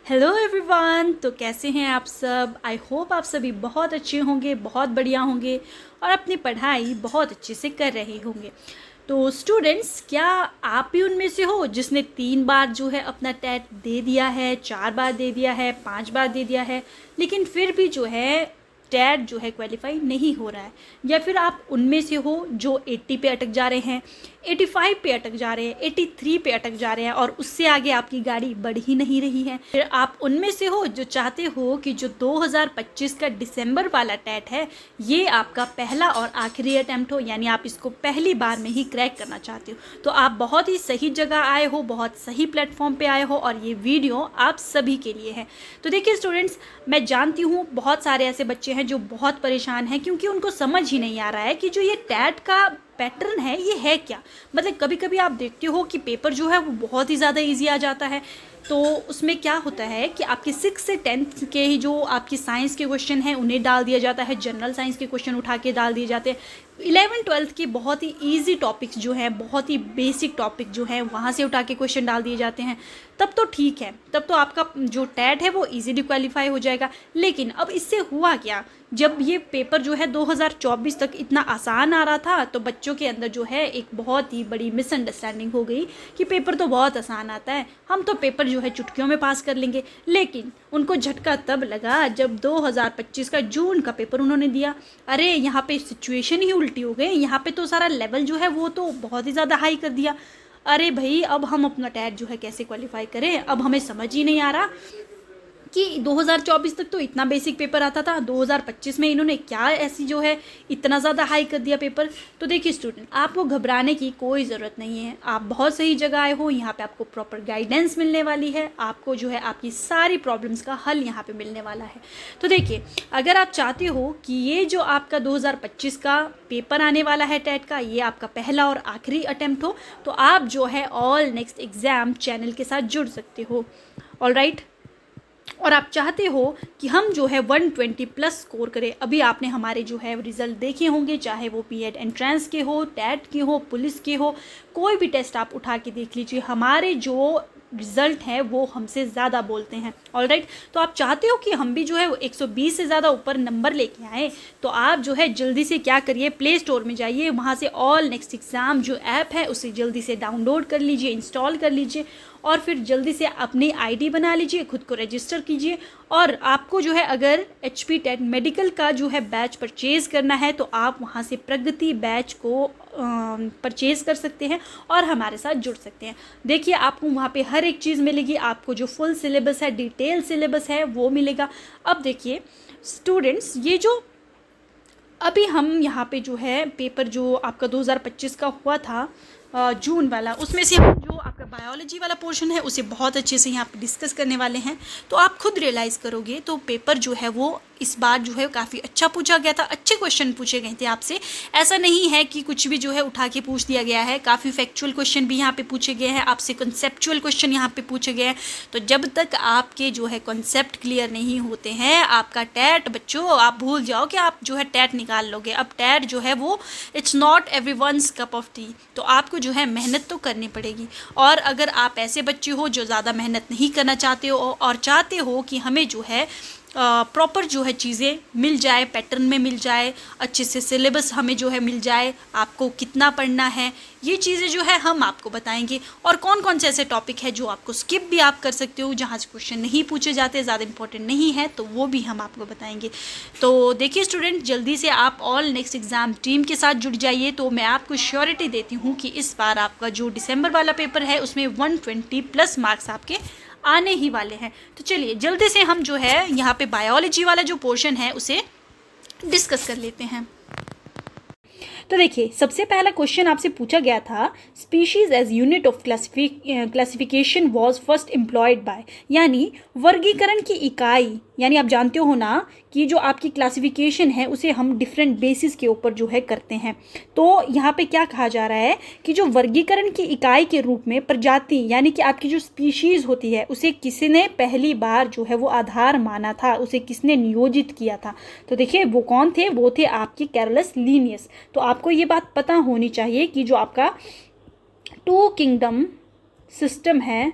Hello everyone. तो कैसे हैं आप सब? आई होप आप सभी बहुत अच्छे होंगे, बहुत बढ़िया होंगे और अपनी पढ़ाई बहुत अच्छे से कर रहे होंगे। तो स्टूडेंट्स, क्या आप भी उनमें से हो जिसने 3 बार जो है अपना टेट दे दिया है, 4 बार दे दिया है, 5 बार दे दिया है, लेकिन फिर भी जो है टेट जो है क्वालिफाई नहीं हो रहा है? या फिर आप उनमें से हो जो 80 पे अटक जा रहे हैं, 85 पे अटक जा रहे हैं, 83 पे अटक जा रहे हैं और उससे आगे आपकी गाड़ी बढ़ ही नहीं रही है? फिर आप उनमें से हो जो चाहते हो कि जो 2025 का दिसंबर वाला टेट है ये आपका पहला और आखिरी अटेम्प्ट हो, यानी आप इसको पहली बार में ही क्रैक करना चाहते हो। तो आप बहुत ही सही जगह आए हो, बहुत सही प्लेटफॉर्म पे आए हो और ये वीडियो आप सभी के लिए है। तो देखिए स्टूडेंट्स, मैं जानती हूँ बहुत सारे ऐसे बच्चे हैं जो बहुत परेशान हैं क्योंकि उनको समझ ही नहीं आ रहा है कि जो ये टेट का पैटर्न है ये है क्या। मतलब कभी कभी आप देखते हो कि पेपर जो है वो बहुत ही ज़्यादा इजी आ जाता है। तो उसमें क्या होता है कि आपके 6 से 10 के ही जो आपकी साइंस के क्वेश्चन हैं उन्हें डाल दिया जाता है, जनरल साइंस के क्वेश्चन उठा के डाल दिए जाते हैं। 11-12 के बहुत ही ईजी टॉपिक्स जो हैं, बहुत ही बेसिक टॉपिक जो हैं वहाँ से उठा के क्वेश्चन डाल दिए जाते हैं। तब तो ठीक है, तब तो आपका जो टेट है वो इजीली क्वालिफाई हो जाएगा। लेकिन अब इससे हुआ क्या, जब ये पेपर जो है 2024 तक इतना आसान आ रहा था तो बच्चों के अंदर जो है एक बहुत ही बड़ी मिसअंडरस्टैंडिंग हो गई कि पेपर तो बहुत आसान आता है, हम तो पेपर जो है चुटकियों में पास कर लेंगे। लेकिन उनको झटका तब लगा जब 2025 का जून का पेपर उन्होंने दिया। अरे यहाँ पे सिचुएशन ही उल्टी हो गई, यहाँ पे तो सारा लेवल जो है वो तो बहुत ही ज़्यादा हाई कर दिया। अरे भाई, अब हम अपना टेट जो है कैसे क्वालिफाई करें? अब हमें समझ ही नहीं आ रहा कि 2024 तक तो इतना बेसिक पेपर आता था, 2025 में इन्होंने क्या ऐसी जो है इतना ज़्यादा हाई कर दिया पेपर। तो देखिए स्टूडेंट, आपको घबराने की कोई ज़रूरत नहीं है, आप बहुत सही जगह आए हो। यहाँ पे आपको प्रॉपर गाइडेंस मिलने वाली है, आपको जो है आपकी सारी प्रॉब्लम्स का हल यहाँ पे मिलने वाला है। तो देखिए, अगर आप चाहते हो कि ये जो आपका 2025 का पेपर आने वाला है टेट का, ये आपका पहला और आखिरी अटेम्प्ट हो, तो आप जो है ऑल नेक्स्ट एग्ज़ाम चैनल के साथ जुड़ सकते हो। ऑल राइट, और आप चाहते हो कि हम जो है 120 प्लस स्कोर करें। अभी आपने हमारे जो है रिज़ल्ट देखे होंगे, चाहे वो बीएड एंट्रेंस के हो, टेट के हो, पुलिस के हो, कोई भी टेस्ट आप उठा के देख लीजिए, हमारे जो रिज़ल्ट है वो हमसे ज़्यादा बोलते हैं। ऑल राइट, तो आप चाहते हो कि हम भी जो है 120 से ज़्यादा ऊपर नंबर लेके आए, तो आप जो है जल्दी से क्या करिए, प्ले स्टोर में जाइए, वहाँ से ऑल नेक्स्ट एग्ज़ाम जो ऐप है उसे जल्दी से डाउनलोड कर लीजिए, इंस्टॉल कर लीजिए और फिर जल्दी से अपनी आईडी बना लीजिए, खुद को रजिस्टर कीजिए। और आपको जो है अगर HP टेट मेडिकल का जो है बैच परचेज़ करना है तो आप वहाँ से प्रगति बैच को परचेज़ कर सकते हैं और हमारे साथ जुड़ सकते हैं। देखिए, आपको वहाँ पे हर एक चीज़ मिलेगी, आपको जो फुल सिलेबस है, डिटेल सिलेबस है वो मिलेगा। अब देखिए स्टूडेंट्स, ये जो अभी हम यहाँ पे जो है पेपर जो आपका 2025 का हुआ था जून वाला, उसमें से हम जो आपका बायोलॉजी वाला पोर्शन है उसे बहुत अच्छे से यहाँ पे डिस्कस करने वाले हैं। तो आप खुद रियलाइज़ करोगे तो पेपर जो है वो इस बार जो है काफ़ी अच्छा पूछा गया था, अच्छे क्वेश्चन पूछे गए थे आपसे। ऐसा नहीं है कि कुछ भी जो है उठा के पूछ दिया गया है, काफ़ी फैक्चुअल क्वेश्चन भी यहाँ पे पूछे गए हैं, आपसे कंसेप्चुअल क्वेश्चन यहाँ पे पूछे गए हैं। तो जब तक आपके जो है कॉन्सेप्ट क्लियर नहीं होते हैं, आपका टेट बच्चों आप भूल जाओ कि आप जो है टेट निकाल लोगे। अब टेट जो है वो it's not everyone's cup of T, तो आपको जो है मेहनत तो करनी पड़ेगी। और अगर आप ऐसे बच्चे हो जो ज़्यादा मेहनत नहीं करना चाहते हो और चाहते हो कि हमें जो है प्रॉपर जो है चीज़ें मिल जाए, पैटर्न में मिल जाए, अच्छे से सिलेबस हमें जो है मिल जाए, आपको कितना पढ़ना है, ये चीज़ें जो है हम आपको बताएंगे। और कौन कौन से ऐसे टॉपिक है जो आपको स्किप भी आप कर सकते हो, जहाँ से क्वेश्चन नहीं पूछे जाते, ज़्यादा इंपॉर्टेंट नहीं है, तो वो भी हम आपको बताएंगे। तो देखिए स्टूडेंट, जल्दी से आप ऑल नेक्स्ट एग्ज़ाम टीम के साथ जुड़ जाइए। तो मैं आपको श्योरिटी देती हूँ कि इस बार आपका जो दिसंबर वाला पेपर है उसमें 120 प्लस मार्क्स आपके आने ही वाले हैं। तो चलिए जल्दी से हम जो है यहाँ पे बायोलॉजी वाला जो पोर्शन है उसे डिस्कस कर लेते हैं। तो देखिए, सबसे पहला क्वेश्चन आपसे पूछा गया था, species as unit of classification was first employed by, यानी वर्गीकरण की इकाई, यानी आप जानते हो ना कि जो आपकी क्लासिफिकेशन है उसे हम डिफरेंट बेसिस के ऊपर जो है करते हैं। तो यहाँ पे क्या कहा जा रहा है कि जो वर्गीकरण की इकाई के रूप में प्रजाति, यानी कि आपकी जो स्पीशीज़ होती है उसे किसने पहली बार जो है वो आधार माना था, उसे किसने नियोजित किया था। तो देखिए वो कौन थे, वो थे आपके कैरोलस लीनियस। तो आपको ये बात पता होनी चाहिए कि जो आपका 2 किंगडम सिस्टम है,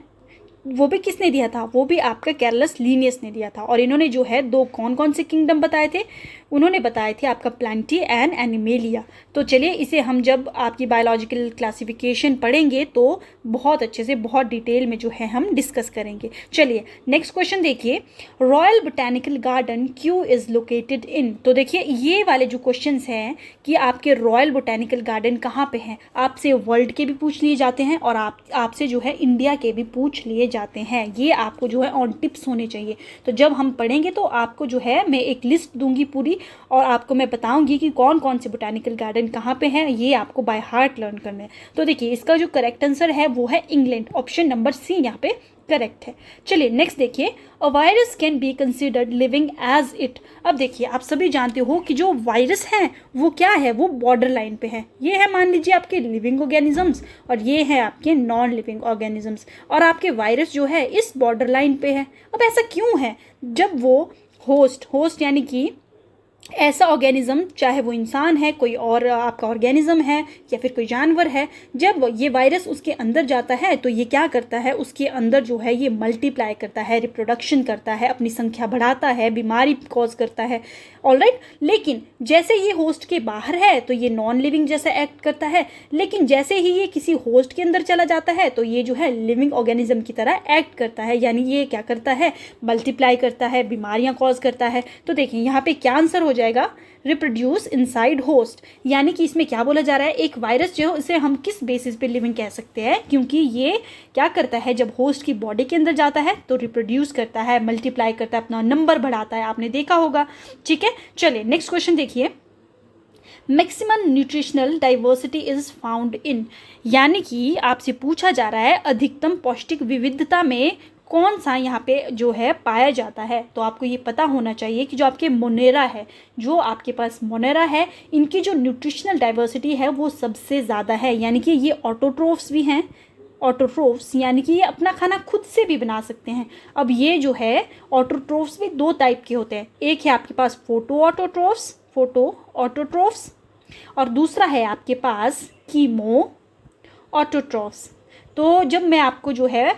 वो भी किसने दिया था, वो भी आपका कैरलस लीनियस ने दिया था। और इन्होंने जो है दो कौन कौन से किंगडम बताए थे, उन्होंने बताए थे आपका प्लांटी एंड एनिमेलिया। तो चलिए इसे हम जब आपकी बायोलॉजिकल क्लासिफिकेशन पढ़ेंगे तो बहुत अच्छे से बहुत डिटेल में जो है हम डिस्कस करेंगे। चलिए नेक्स्ट क्वेश्चन देखिए, रॉयल बोटेनिकल गार्डन क्यों इज़ लोकेटेड इन। तो देखिए ये वाले जो क्वेश्चंस हैं कि आपके रॉयल बोटेनिकल गार्डन कहाँ पे हैं, आपसे वर्ल्ड के भी पूछ लिए जाते हैं और आपसे जो है इंडिया के भी पूछ लिए जाते हैं। ये आपको जो है ऑन टिप्स होने चाहिए। तो जब हम पढ़ेंगे तो आपको जो है मैं एक लिस्ट दूंगी पूरी और आपको मैं बताऊंगी कि कौन कौन से बोटेनिकल गार्डन कहाँ पे हैं, ये आपको बाय हार्ट लर्न करना है। तो देखिए इसका जो करेक्ट आंसर है वो है इंग्लैंड, ऑप्शन नंबर सी यहाँ पे करेक्ट है। चलिए नेक्स्ट देखिए, a virus can be considered living as it. अब देखिए आप सभी जानते हो कि जो वायरस हैं वो क्या है, वो बॉर्डर लाइन पे है। ये है मान लीजिए आपके लिविंग ऑर्गेनिजम्स और ये है आपके नॉन लिविंग ऑर्गेनिजम्स, और आपके वायरस जो है इस बॉर्डर लाइन पे है। अब ऐसा क्यों है, जब वो होस्ट यानी कि ऐसा ऑर्गेनिज्म, चाहे वो इंसान है, कोई और आपका ऑर्गेनिज्म है या फिर कोई जानवर है, जब ये वायरस उसके अंदर जाता है तो ये क्या करता है, उसके अंदर जो है ये मल्टीप्लाई करता है, रिप्रोडक्शन करता है, अपनी संख्या बढ़ाता है, बीमारी कॉज करता है। ऑलराइट, लेकिन जैसे ये होस्ट के बाहर है तो ये नॉन लिविंग जैसा एक्ट करता है, लेकिन जैसे ही ये किसी होस्ट के अंदर चला जाता है तो ये जो है लिविंग ऑर्गेनिज्म की तरह एक्ट करता है, यानी ये क्या करता है, मल्टीप्लाई करता है, बीमारियां कॉज करता है। तो देखिए यहाँ पे क्या आंसर हो जाएगा, रिप्रोड्यूस इनसाइड होस्ट। यानी कि इसमें क्या बोला जा रहा है, एक वायरस जो है उसे हम किस बेसिस पे लिविंग कह सकते हैं, क्योंकि ये क्या करता है, जब होस्ट की बॉडी के अंदर जाता है तो रिप्रोड्यूस करता है, मल्टीप्लाई करता है, अपना नंबर बढ़ाता है, आपने देखा होगा। ठीक है, चलिए नेक्स्ट क्वेश्चन देखिए, maximum nutritional diversity is found in. यानी कि आपसे पूछा जा रहा है अधिकतम पौष्टिक विविधता में कौन सा यहाँ पे जो है पाया जाता है। तो आपको ये पता होना चाहिए कि जो आपके मोनेरा है, जो आपके पास मोनेरा है, इनकी जो न्यूट्रिशनल डाइवर्सिटी है वो सबसे ज़्यादा है। यानी कि ये ऑटोट्रोफ्स भी हैं, ऑटोट्रोफ्स यानी कि ये अपना खाना खुद से भी बना सकते हैं। अब ये जो है ऑटोट्रोफ्स भी दो टाइप के होते हैं, एक है आपके पास फोटो ऑटोट्रोफ्स और दूसरा है आपके पास कीमो ऑटोट्रोफ्स। तो जब मैं आपको जो है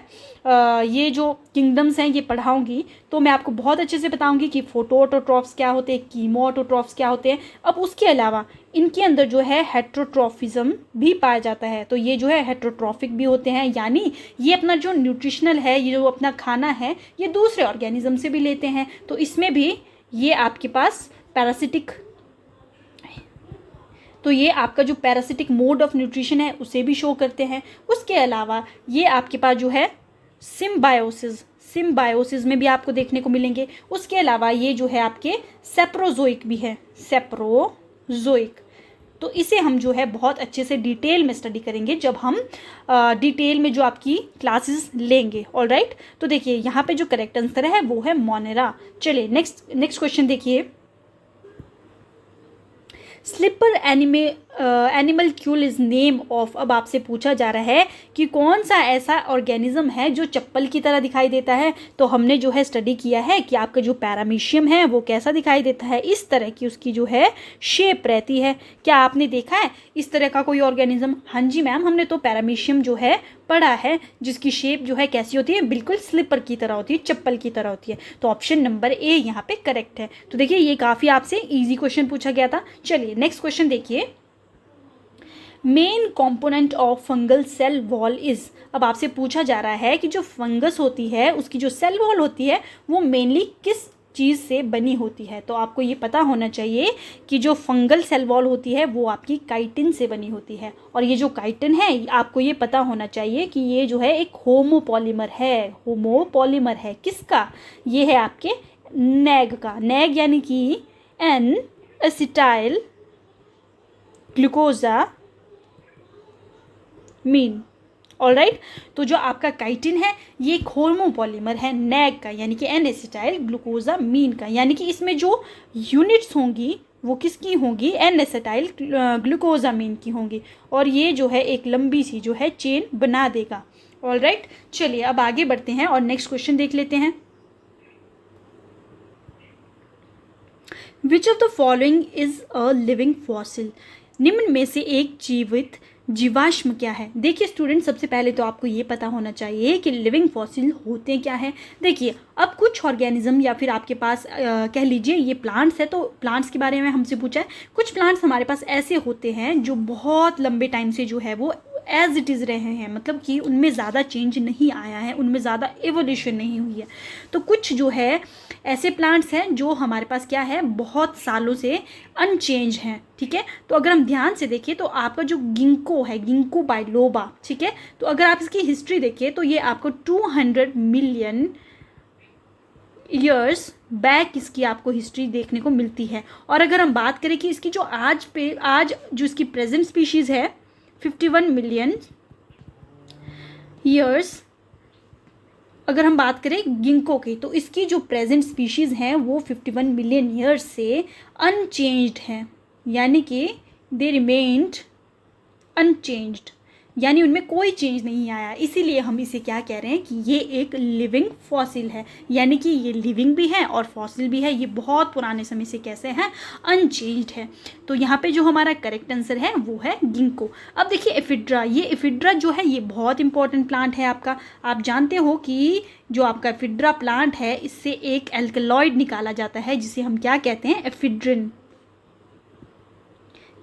ये जो किंगडम्स हैं ये पढ़ाऊंगी तो मैं आपको बहुत अच्छे से बताऊंगी कि फोटो ऑटोट्रॉफ्स क्या होते हैं, कीमो ऑटोट्रॉफ्स क्या होते हैं। अब उसके अलावा इनके अंदर जो है हेट्रोट्रॉफिज्म भी पाया जाता है, तो ये जो है हेट्रोट्रॉफिक भी होते हैं, यानी ये अपना जो न्यूट्रिशनल है, ये जो अपना खाना है, ये दूसरे ऑर्गेनिज्म से भी लेते हैं। तो इसमें भी ये आपके पास पैरासिटिक, तो ये आपका जो पैरासिटिक मोड ऑफ न्यूट्रिशन है उसे भी शो करते हैं। उसके अलावा ये आपके पास जो है सिम्बायोसिस में भी आपको देखने को मिलेंगे। उसके अलावा ये जो है आपके सेप्रोजोइक भी है, सेप्रोजोइक। तो इसे हम जो है बहुत अच्छे से डिटेल में स्टडी करेंगे जब हम डिटेल में जो आपकी क्लासेस लेंगे। ऑलराइट, तो देखिए यहाँ पे जो करेक्ट आंसर है वो है मोनेरा। चलिए नेक्स्ट क्वेश्चन देखिए, slipper animalcule is name of. अब आपसे पूछा जा रहा है कि कौन सा ऐसा ऑर्गेनिज्म है जो चप्पल की तरह दिखाई देता है। तो हमने जो है स्टडी किया है कि आपका जो पैरामीशियम है वो कैसा दिखाई देता है, इस तरह की उसकी जो है शेप रहती है। क्या आपने देखा है इस तरह का कोई ऑर्गेनिज्म? हाँ जी मैम, हमने तो पैरामीशियम जो है पढ़ा है, जिसकी शेप जो है कैसी होती है, बिल्कुल स्लिपर की तरह होती है, चप्पल की तरह होती है। तो ऑप्शन नंबर ए यहाँ पे करेक्ट है। तो देखिए ये काफ़ी आपसे इजी क्वेश्चन पूछा गया था। चलिए नेक्स्ट क्वेश्चन देखिए, main component of fungal cell wall is. अब आपसे पूछा जा रहा है कि जो फंगस होती है उसकी जो सेल वॉल होती है वो मेनली किस चीज़ से बनी होती है। तो आपको ये पता होना चाहिए कि जो फंगल सेल वॉल होती है वो आपकी काइटिन से बनी होती है, और ये जो काइटिन है आपको ये पता होना चाहिए कि ये जो है एक होमोपॉलीमर है। किसका? ये है आपके नैग का। नैग यानी कि एन एसिटाइल ग्लूकोजा मीन। ऑलराइट, तो जो आपका काइटिन है ये एक होमोपॉलीमर है नैग का, यानी कि एन एसिटाइल ग्लूकोजा मीन का। यानी कि इसमें जो यूनिट्स होंगी वो किसकी होंगी? एन एसिटाइल ग्लूकोजामीन की होंगी, और ये जो है एक लंबी सी जो है चेन बना देगा। ऑलराइट, चलिए अब आगे बढ़ते हैं और नेक्स्ट क्वेश्चन देख लेते हैं। Which of the following is a living fossil? निम्न में से एक जीवित जीवाश्म क्या है? देखिए स्टूडेंट, सबसे पहले तो आपको ये पता होना चाहिए कि लिविंग फॉसिल होते क्या है। देखिए अब कुछ ऑर्गेनिज्म या फिर आपके पास कह लीजिए ये प्लांट्स है, तो प्लांट्स के बारे में हमसे पूछा है। कुछ प्लांट्स हमारे पास ऐसे होते हैं जो बहुत लंबे टाइम से जो है वो एज इट इज़ रहे हैं, मतलब कि उनमें ज़्यादा चेंज नहीं आया है, उनमें ज़्यादा एवोल्यूशन नहीं हुई है। तो कुछ जो है ऐसे प्लांट्स हैं जो हमारे पास क्या है, बहुत सालों से अनचेंज हैं, ठीक है। तो अगर हम ध्यान से देखें तो आपका जो गिंको है, गिंको बाइलोबा, ठीक है, तो अगर आप इसकी हिस्ट्री देखें तो ये आपको 200 मिलियन ईयर्स बैक इसकी आपको हिस्ट्री देखने को मिलती है। और अगर हम बात करें कि इसकी जो आज जो इसकी प्रेजेंट स्पीशीज़ है 51 मिलियन ईयर्स, अगर हम बात करें गिंको की, तो इसकी जो प्रेजेंट स्पीशीज़ हैं वो 51 मिलियन ईयर्स से अनचेंज्ड हैं, यानी कि दे रिमेन्ड अनचेंज्ड, यानी उनमें कोई चेंज नहीं आया। इसीलिए हम इसे क्या कह रहे हैं कि ये एक लिविंग फॉसिल है, यानी कि ये लिविंग भी है और फॉसिल भी है। ये बहुत पुराने समय से कैसे हैं, अनचेंज्ड है। तो यहाँ पे जो हमारा करेक्ट आंसर है वो है गिंको। अब देखिए एफिड्रा, ये एफिड्रा जो है ये बहुत इंपॉर्टेंट प्लांट है आपका। आप जानते हो कि जो आपका एफिड्रा प्लांट है इससे एक एल्कलॉइड निकाला जाता है जिसे हम क्या कहते हैं, एफिड्रिन।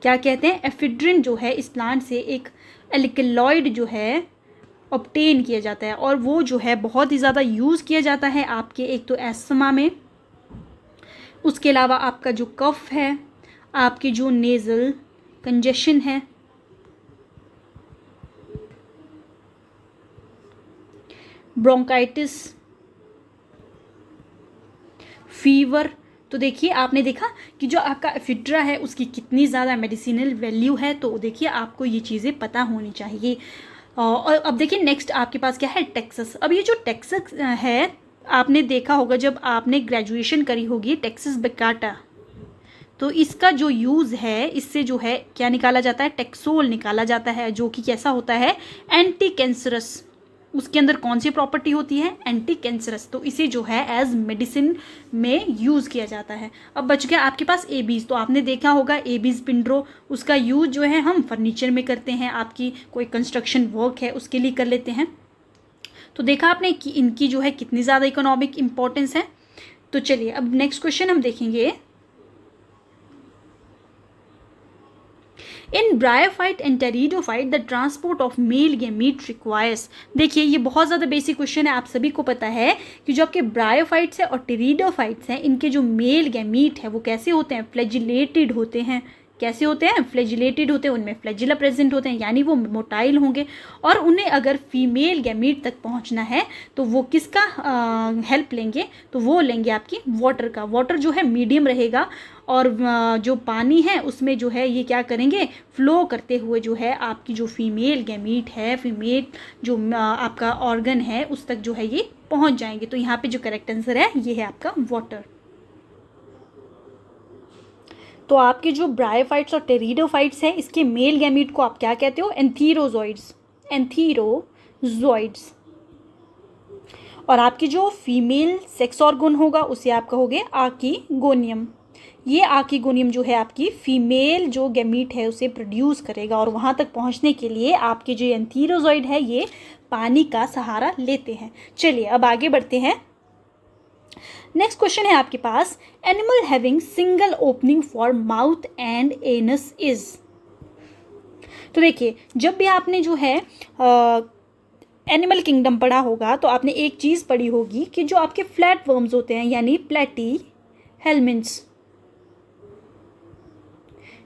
क्या कहते हैं, एफिड्रिन जो है इस प्लांट से एक एल्कलॉइड जो है ऑब्टेन किया जाता है, और वो जो है बहुत ही ज़्यादा यूज़ किया जाता है आपके एक तो एस्थमा में, उसके अलावा आपका जो कफ है, आपकी जो नेज़ल कंजेशन है, ब्रोंकाइटिस, फीवर। तो देखिए आपने देखा कि जो आपका एफिड्रा है उसकी कितनी ज़्यादा मेडिसिनल वैल्यू है। तो देखिए आपको ये चीज़ें पता होनी चाहिए। और अब देखिए नेक्स्ट आपके पास क्या है, टेक्सस। अब ये जो टेक्सस है आपने देखा होगा जब आपने ग्रेजुएशन करी होगी, टेक्सस बेकाटा, तो इसका जो यूज़ है इससे जो है क्या निकाला जाता है, टेक्सोल निकाला जाता है, जो कि कैसा होता है, एंटी कैंसरस। उसके अंदर कौन सी प्रॉपर्टी होती है, एंटी कैंसरस। तो इसे जो है एज मेडिसिन में यूज़ किया जाता है। अब बच गया आपके पास एबीज। तो आपने देखा होगा एबीज पिंड्रो, उसका यूज़ जो है हम फर्नीचर में करते हैं, आपकी कोई कंस्ट्रक्शन वर्क है उसके लिए कर लेते हैं। तो देखा आपने कि इनकी जो है कितनी ज़्यादा इकोनॉमिक इम्पोर्टेंस है। तो चलिए अब नेक्स्ट क्वेश्चन हम देखेंगे। In bryophyte and pteridophyte the transport of male gamete requires. देखिए ये बहुत ज़्यादा बेसिक क्वेश्चन है, आप सभी को पता है कि जो आपके ब्रायोफाइट्स हैं और टेरिडोफाइट्स हैं, इनके जो मेल गैमीट है वो कैसे होते हैं, फ्लैजिलेटेड होते हैं। कैसे होते हैं, फ्लैजिलेटेड होते हैं, उनमें फ्लैजिला प्रेजेंट होते हैं, यानी वो मोटाइल होंगे। और उन्हें अगर फीमेल गैमीट तक पहुंचना है तो वो किसका हेल्प लेंगे, तो वो लेंगे आपकी वाटर का। वाटर जो है मीडियम रहेगा और जो पानी है उसमें जो है ये क्या करेंगे, फ्लो करते हुए जो है आपकी जो फीमेल गैमीट है, फीमेल जो आपका ऑर्गन है उस तक जो है ये पहुंच जाएंगे। तो यहाँ पे जो करेक्ट आंसर है ये है आपका वाटर। तो आपके जो ब्रायोफाइट्स और टेरिडोफाइट्स हैं इसके मेल गैमीट को आप क्या कहते हो, एंथीरोजॉइड्स, एंथीरोजॉइड्स। और आपकी जो फीमेल सेक्स ऑर्गन होगा उसे आप कहोगे आर्कीगोनियम। ये आर्कीगोनियम जो है आपकी फीमेल जो गैमीट है उसे प्रोड्यूस करेगा, और वहाँ तक पहुँचने के लिए आपके जो एंथीरोजॉइड है ये पानी का सहारा लेते हैं। चलिए अब आगे बढ़ते हैं। नेक्स्ट क्वेश्चन है आपके पास, animal having single opening for mouth and anus is. तो देखिए जब भी आपने जो है एनिमल किंगडम पढ़ा होगा तो आपने एक चीज़ पढ़ी होगी कि जो आपके फ्लैट वर्म्स होते हैं यानी प्लेटी हेलमिन्ट्स,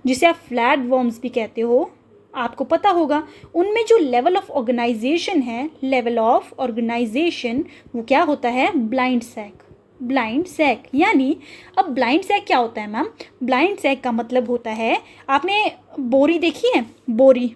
जिसे आप फ्लैट वर्म्स भी कहते हो, आपको पता होगा उनमें जो लेवल ऑफ ऑर्गेनाइजेशन है, लेवल ऑफ ऑर्गेनाइजेशन वो क्या होता है, ब्लाइंड सैक। ब्लाइंड सैक यानी, अब ब्लाइंड सैक क्या होता है मैम, ब्लाइंड सैक का मतलब होता है, आपने बोरी देखी है, बोरी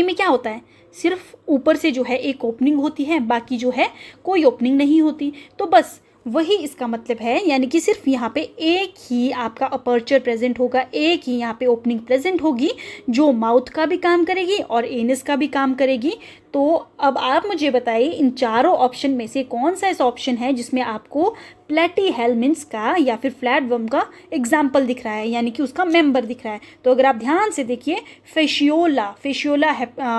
में क्या होता है, सिर्फ ऊपर से जो है एक ओपनिंग होती है, बाकी जो है कोई ओपनिंग नहीं होती। तो बस वही इसका मतलब है, यानी कि सिर्फ यहाँ पे एक ही आपका अपर्चर प्रेजेंट होगा, एक ही यहाँ पे ओपनिंग प्रेजेंट होगी जो माउथ का भी काम करेगी और एनस का भी काम करेगी। तो अब आप मुझे बताइए इन चारों ऑप्शन में से कौन सा ऐसा ऑप्शन है जिसमें आपको प्लेटीहेल्मिन्थ्स का या फिर फ्लैटवर्म का एग्जाम्पल दिख रहा है, यानी कि उसका मेंबर दिख रहा है। तो अगर आप ध्यान से देखिए, फिशियोला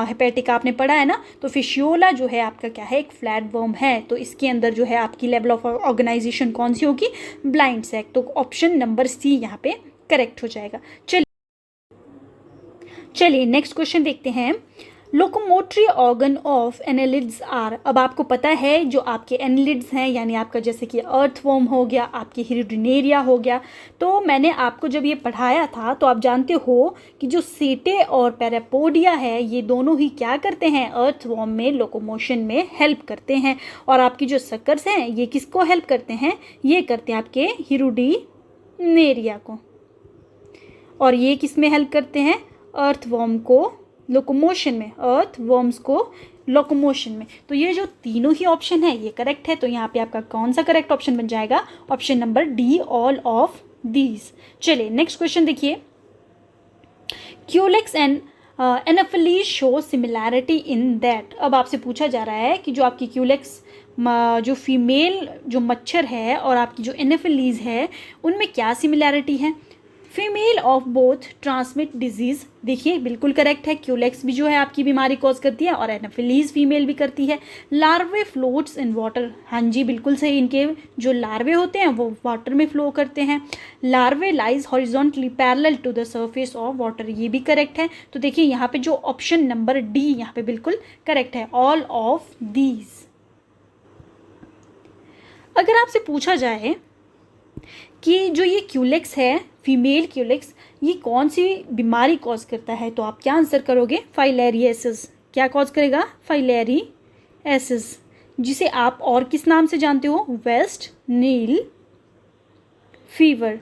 हेपेटिका आपने पढ़ा है ना, तो फिशियोला जो है आपका क्या है, एक फ्लैटवर्म है। तो इसके अंदर जो है आपकी लेवल ऑफ ऑर्गेनाइजेशन कौन सी होगी, ब्लाइंड सैक। तो ऑप्शन नंबर सी यहाँ पे करेक्ट हो जाएगा। चलिए नेक्स्ट क्वेश्चन देखते हैं। Locomotory organ of annelids are. अब आपको पता है जो आपके एनेलिड्स हैं, यानी आपका जैसे कि अर्थवर्म हो गया, आपके हिरुडिनेरिया हो गया। तो मैंने आपको जब ये पढ़ाया था तो आप जानते हो कि जो सीटे और पैरापोडिया है ये दोनों ही क्या करते हैं, अर्थवर्म में लोकोमोशन में हेल्प करते हैं। और आपकी जो सकर्स हैं ये किसको हेल्प करते हैं, ये करते हैं आपके हिरुडिनेरिया को। और ये किस में हेल्प करते हैं, अर्थवर्म को लोकोमोशन में, अर्थवर्म्स को लोकोमोशन में। तो ये जो तीनों ही ऑप्शन है ये करेक्ट है। तो यहाँ पे आपका कौन सा करेक्ट ऑप्शन बन जाएगा, option number D, all of these. चलिए नेक्स्ट क्वेश्चन देखिए। Culex and Anopheles show similarity in that. अब आपसे पूछा जा रहा है कि जो आपकी क्यूलेक्स जो फीमेल जो मच्छर है और आपकी जो एनाफिलीज है उनमें क्या सिमिलैरिटी है। Female of both transmit disease, देखिए बिल्कुल करेक्ट है। क्यूलेक्स भी जो है आपकी बीमारी कॉज करती है और एनाफिलीज फीमेल भी करती है। लार्वे फ्लोट्स इन वाटर, हाँ जी बिल्कुल सही, इनके जो लार्वे होते हैं वो वाटर में फ्लो करते हैं। Larvae lies horizontally parallel to the surface of water, ये भी करेक्ट है। तो देखिए यहाँ पे जो ऑप्शन नंबर डी यहाँ पे बिल्कुल करेक्ट है, ऑल ऑफ दीज। अगर आपसे पूछा जाए कि जो ये क्यूलेक्स है, फीमेल क्यूलेक्स, ये कौन सी बीमारी कॉज करता है, तो आप क्या आंसर करोगे, फाइलेरियासिस। क्या कॉज करेगा, फाइलेरियासिस, जिसे आप और किस नाम से जानते हो, वेस्ट नील फीवर।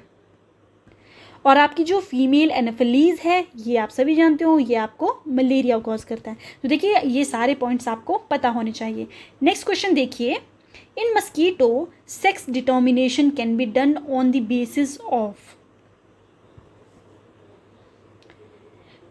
और आपकी जो फीमेल एनाफिलीज है ये आप सभी जानते हो, ये आपको मलेरिया कॉज करता है। तो देखिए ये सारे पॉइंट्स आपको पता होने चाहिए। नेक्स्ट क्वेश्चन देखिए। In mosquito, sex determination can be done on the basis of।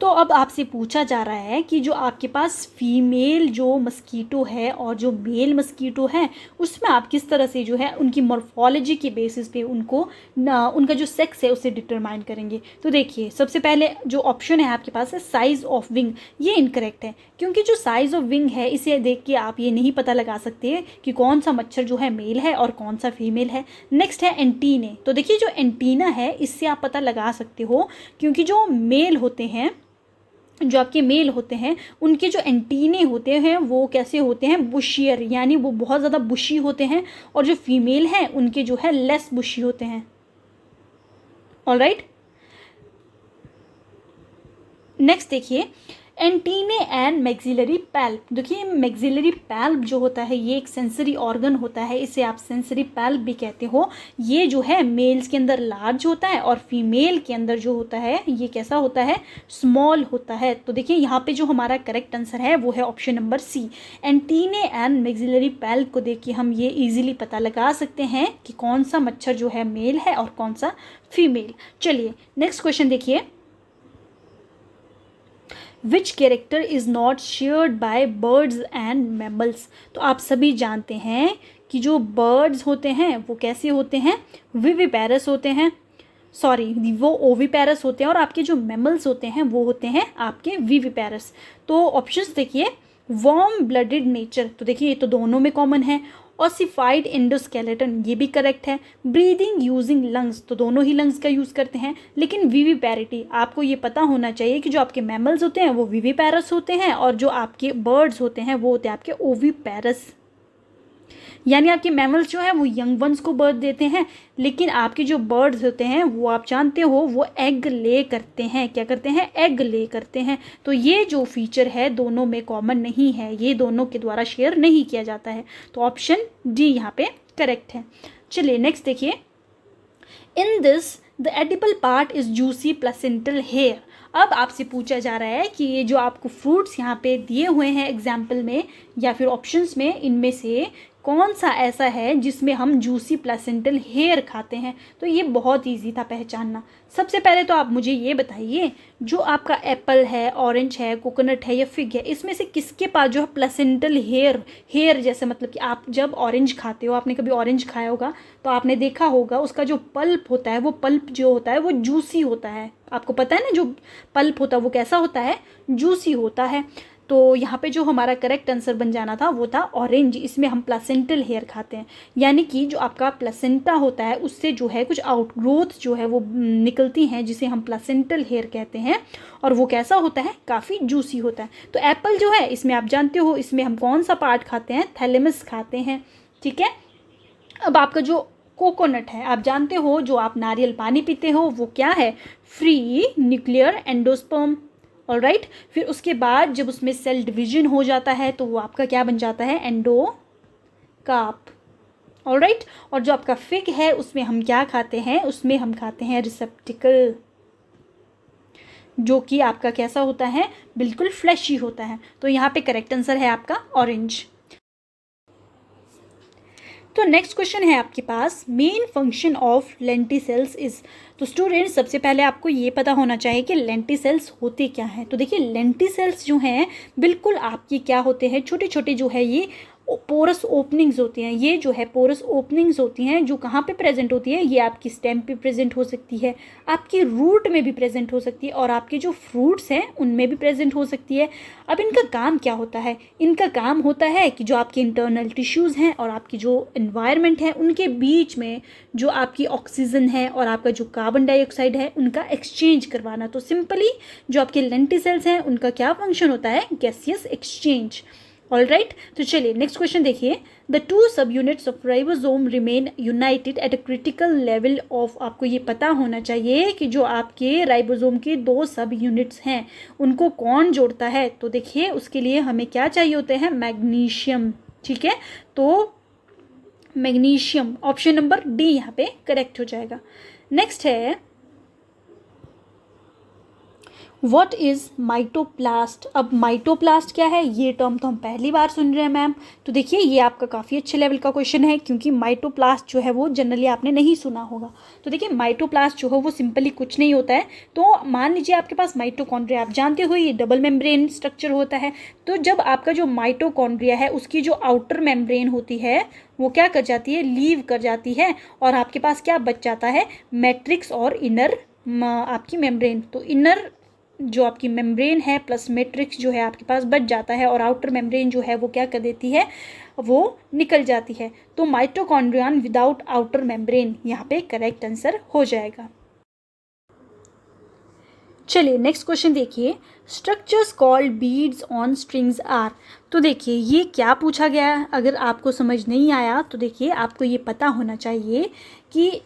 तो अब आपसे पूछा जा रहा है कि जो आपके पास फीमेल जो मस्कीटो है और जो मेल मस्कीटो है उसमें आप किस तरह से जो है उनकी मॉर्फोलॉजी के बेसिस पे उनको उनका जो सेक्स है उसे डिटरमाइन करेंगे। तो देखिए सबसे पहले जो ऑप्शन है आपके पास है साइज़ ऑफ विंग, ये इनकरेक्ट है क्योंकि जो साइज़ ऑफ विंग है इसे देख के आप ये नहीं पता लगा सकते कि कौन सा मच्छर जो है मेल है और कौन सा फीमेल है। नेक्स्ट है एंटीने। तो देखिए जो एंटीना है इससे आप पता लगा सकते हो क्योंकि जो मेल होते हैं, जो आपके मेल होते हैं उनके जो एंटीने होते हैं वो कैसे होते हैं, बुशियर, यानी वो बहुत ज़्यादा बुशी होते हैं। और जो फीमेल हैं उनके जो है लेस बुशी होते हैं। ऑलराइट, नेक्स्ट देखिए एंटीने एंड मैक्सिलरी पैल्प। देखिए मैक्सिलरी पैल्प जो होता है ये एक सेंसरी ऑर्गन होता है, इसे आप सेंसरी पैल्प भी कहते हो। ये जो है मेल्स के अंदर लार्ज होता है और फीमेल के अंदर जो होता है ये कैसा होता है, स्मॉल होता है। तो देखिए यहाँ पे जो हमारा करेक्ट आंसर है वो है option number C. Antennae and maxillary palp को देख के हम ये ईजिली पता लगा सकते हैं कि कौन सा मच्छर जो है मेल है और कौन सा फीमेल। चलिए नेक्स्ट क्वेश्चन देखिए। विच character is not shared by birds and mammals. तो आप सभी जानते हैं कि जो बर्ड्स होते हैं वो कैसे होते हैं, विविपेरस होते हैं, सॉरी वो ओविपेरस होते हैं। और आपके जो मैमल्स होते हैं वो होते हैं आपके विविपेरस। तो ऑप्शंस देखिए, वार्म ब्लडेड नेचर, तो देखिए ये तो दोनों में कॉमन है। ऑसिफाइड एंडोस्केलेटन, ये भी करेक्ट है। ब्रीदिंग यूजिंग लंग्स, तो दोनों ही लंग्स का यूज़ करते हैं। लेकिन विविपैरिटी, आपको ये पता होना चाहिए कि जो आपके मैमल्स होते हैं वो विविपैरस होते हैं और जो आपके बर्ड्स होते हैं वो होते हैं आपके ओविपेरस। यानी आपके मैमल्स जो है वो यंग वंस को बर्थ देते हैं, लेकिन आपके जो बर्ड्स होते हैं वो आप जानते हो वो एग ले करते हैं। क्या करते हैं, एग ले करते हैं। तो ये जो फीचर है दोनों में कॉमन नहीं है, ये दोनों के द्वारा शेयर नहीं किया जाता है। तो ऑप्शन डी यहाँ पे करेक्ट है। चलिए नेक्स्ट देखिए। In this the edible part is juicy placental hair. अब आपसे पूछा जा रहा है कि ये जो आपको फ्रूट्स यहाँ पे दिए हुए हैं एग्जाम्पल में या फिर ऑप्शंस में, इनमें से कौन सा ऐसा है जिसमें हम जूसी प्लेसेंटल हेयर खाते हैं? तो ये बहुत ईजी था पहचानना। सबसे पहले तो आप मुझे ये बताइए, जो आपका एप्पल है, ऑरेंज है, कोकोनट है या फिग है, इसमें से किसके पास जो है प्लेसेंटल हेयर जैसे, मतलब कि आप जब ऑरेंज खाते हो, आपने कभी ऑरेंज खाया होगा तो आपने देखा होगा उसका जो पल्प होता है, वो पल्प जो होता है वो जूसी होता है। आपको पता है ना, जो पल्प होता है वो कैसा होता है? जूसी होता है। तो यहाँ पे जो हमारा करेक्ट आंसर बन जाना था वो था ऑरेंज। इसमें हम प्लेसेंटल हेयर खाते हैं, यानी कि जो आपका प्लेसेंटा होता है उससे जो है कुछ आउटग्रोथ जो है वो निकलती हैं, जिसे हम प्लेसेंटल हेयर कहते हैं। और वो कैसा होता है? काफ़ी जूसी होता है। तो एप्पल जो है, इसमें आप जानते हो इसमें हम कौन सा पार्ट खाते हैं? थैलेमस खाते हैं। ठीक है। अब आपका जो कोकोनट है, आप जानते हो जो आप नारियल पानी पीते हो वो क्या है? Free nuclear endosperm. ऑलराइट। फिर उसके बाद जब उसमें सेल डिवीजन हो जाता है तो वो आपका क्या बन जाता है? एंडोकार्प। ऑलराइट। और जो आपका फिग है उसमें हम क्या खाते हैं? उसमें हम खाते हैं रिसेप्टिकल, जो कि आपका कैसा होता है? बिल्कुल फ्लैशी होता है। तो यहाँ पे करेक्ट आंसर है आपका ऑरेंज। तो नेक्स्ट क्वेश्चन है आपके पास, main function of lenticels is. तो स्टूडेंट्स, सबसे पहले आपको ये पता होना चाहिए कि लेंटिसेल्स होते क्या हैं। तो देखिए, लेंटिसेल्स जो हैं बिल्कुल आपकी क्या होते हैं? छोटे छोटे जो है ये पोरस ओपनिंग्स होती हैं। ये जो है पोरस ओपनिंग्स होती हैं, जो कहाँ पे प्रेजेंट होती है? ये आपकी स्टेम पे प्रेजेंट हो सकती है, आपकी रूट में भी प्रेजेंट हो सकती है, और आपके जो फ्रूट्स हैं उनमें भी प्रेजेंट हो सकती है। अब इनका काम क्या होता है? इनका काम होता है कि जो आपके इंटरनल टिश्यूज़ हैं और आपकी जो एनवायरनमेंट है उनके बीच में जो आपकी ऑक्सीजन है और आपका जो कार्बन डाइऑक्साइड है उनका एक्सचेंज करवाना। तो सिंपली जो आपके लेंटिसेल्स हैं उनका क्या फंक्शन होता है? Gaseous exchange. All right. तो चलिए नेक्स्ट क्वेश्चन देखिए, द टू सब units of ribosome remain United at a critical level of. आपको ये पता होना चाहिए कि जो आपके राइबोसोम के दो सब यूनिट्स हैं उनको कौन जोड़ता है? तो देखिए, उसके लिए हमें क्या चाहिए होते हैं? मैग्नीशियम। ठीक है, तो मैग्नीशियम, ऑप्शन नंबर डी यहाँ पे करेक्ट हो जाएगा। नेक्स्ट है, व्हाट इज़ माइटोप्लास्ट। अब माइटोप्लास्ट क्या है? ये टर्म तो हम पहली बार सुन रहे हैं मैम। तो देखिए, ये आपका काफ़ी अच्छे लेवल का क्वेश्चन है, क्योंकि माइटोप्लास्ट जो है वो जनरली आपने नहीं सुना होगा। तो देखिए, माइटोप्लास्ट जो है वो सिंपली कुछ नहीं होता है। तो मान लीजिए आपके पास माइटोकॉन्ड्रिया, आप जानते हो ये डबल मेम्ब्रेन स्ट्रक्चर होता है। तो जब आपका जो माइटोकॉन्ड्रिया है उसकी जो आउटर मेम्ब्रेन होती है वो क्या कर जाती है? लीव कर जाती है, और आपके पास क्या बच जाता है? मैट्रिक्स और इनर आपकी मेम्ब्रेन। तो इनर जो आपकी मेम्ब्रेन है प्लस मैट्रिक्स जो है आपके पास बच जाता है, और आउटर मेम्ब्रेन जो है वो क्या कर देती है? वो निकल जाती है। तो माइटोकॉन्ड्रियन विदाउट आउटर मेम्ब्रेन यहाँ पे करेक्ट आंसर हो जाएगा। चलिए नेक्स्ट क्वेश्चन देखिए, structures called beads on strings are. तो देखिए, ये क्या पूछा गया है? अगर आपको समझ नहीं आया तो देखिए, आपको ये पता होना चाहिए कि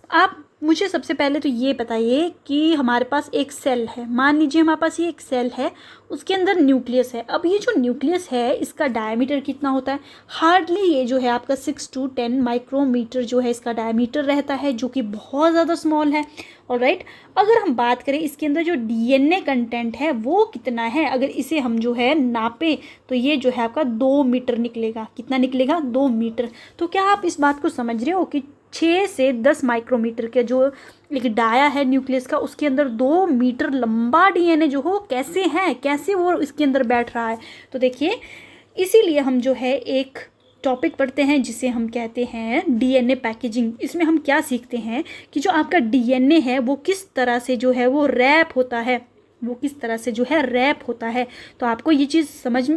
आप मुझे सबसे पहले तो ये बताइए कि हमारे पास एक सेल है। मान लीजिए हमारे पास ये एक सेल है, उसके अंदर न्यूक्लियस है। अब ये जो न्यूक्लियस है इसका डायमीटर कितना होता है? हार्डली ये जो है आपका 6 to 10 माइक्रोमीटर जो है इसका डायमीटर रहता है, जो कि बहुत ज़्यादा स्मॉल है। ऑलराइट। अगर हम बात करें इसके अंदर जो डीएनए कंटेंट है वो कितना है, अगर इसे हम जो है नापें तो ये जो है आपका 2 मीटर निकलेगा। कितना निकलेगा? 2 मीटर। तो क्या आप इस बात को समझ रहे हो कि 6 से 10 माइक्रोमीटर के जो एक डाया है न्यूक्लियस का, उसके अंदर 2 मीटर लंबा डीएनए जो हो कैसे है, कैसे वो इसके अंदर बैठ रहा है? तो देखिए, इसीलिए हम जो है एक टॉपिक पढ़ते हैं जिसे हम कहते हैं डीएनए पैकेजिंग। इसमें हम क्या सीखते हैं कि जो आपका डीएनए है वो किस तरह से जो है वो रैप होता है, वो किस तरह से जो है रैप होता है। तो आपको ये चीज़ समझ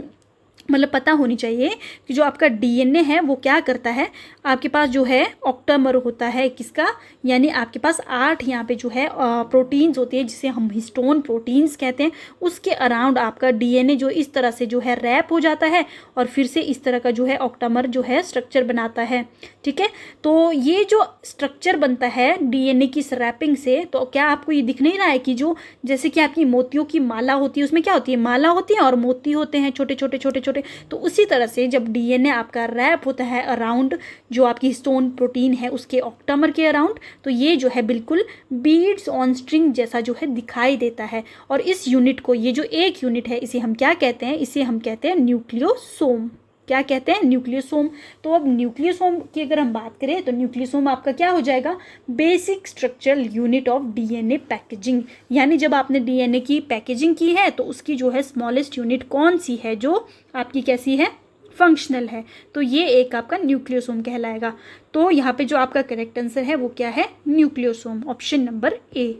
मतलब पता होनी चाहिए कि जो आपका डीएनए है वो क्या करता है। आपके पास जो है ऑक्टामर होता है किसका? यानी आपके पास 8 यहाँ पे जो है प्रोटीन्स होती है जिसे हम हिस्टोन प्रोटीन्स कहते हैं। उसके अराउंड आपका डीएनए जो इस तरह से जो है रैप हो जाता है, और फिर से इस तरह का जो है ऑक्टामर जो है स्ट्रक्चर बनाता है। ठीक है, तो ये जो स्ट्रक्चर बनता है डीएनए की इस रैपिंग से, तो क्या आपको ये दिख नहीं रहा है कि जो जैसे कि आपकी मोतियों की माला होती है, उसमें क्या होती है? माला होती है और मोती होते हैं छोटे छोटे छोटे छोटे। तो उसी तरह से जब डीएनए आपका रैप होता है अराउंड जो आपकी हिस्टोन प्रोटीन है उसके ऑक्टामर के अराउंड, तो ये जो है बिल्कुल बीड्स ऑन स्ट्रिंग जैसा जो है दिखाई देता है। और इस यूनिट को, ये जो एक यूनिट है, इसे हम क्या कहते हैं? इसे हम कहते हैं न्यूक्लियोसोम। क्या क्या कहते हैं, न्यूक्लियोसोम। तो अब न्यूक्लियोसोम की अगर हम बात करें तो न्यूक्लियोसोम आपका क्या हो जाएगा, basic structural unit of DNA packaging. यानी जब आपने डीएनए की पैकेजिंग की है तो उसकी जो है स्मॉलेस्ट यूनिट कौन सी है जो आपकी कैसी है, फंक्शनल है, तो ये एक आपका न्यूक्लियोसोम कहलाएगा। तो यहाँ पे जो आपका करेक्ट आंसर है वो क्या है, न्यूक्लियोसोम, ऑप्शन नंबर ए।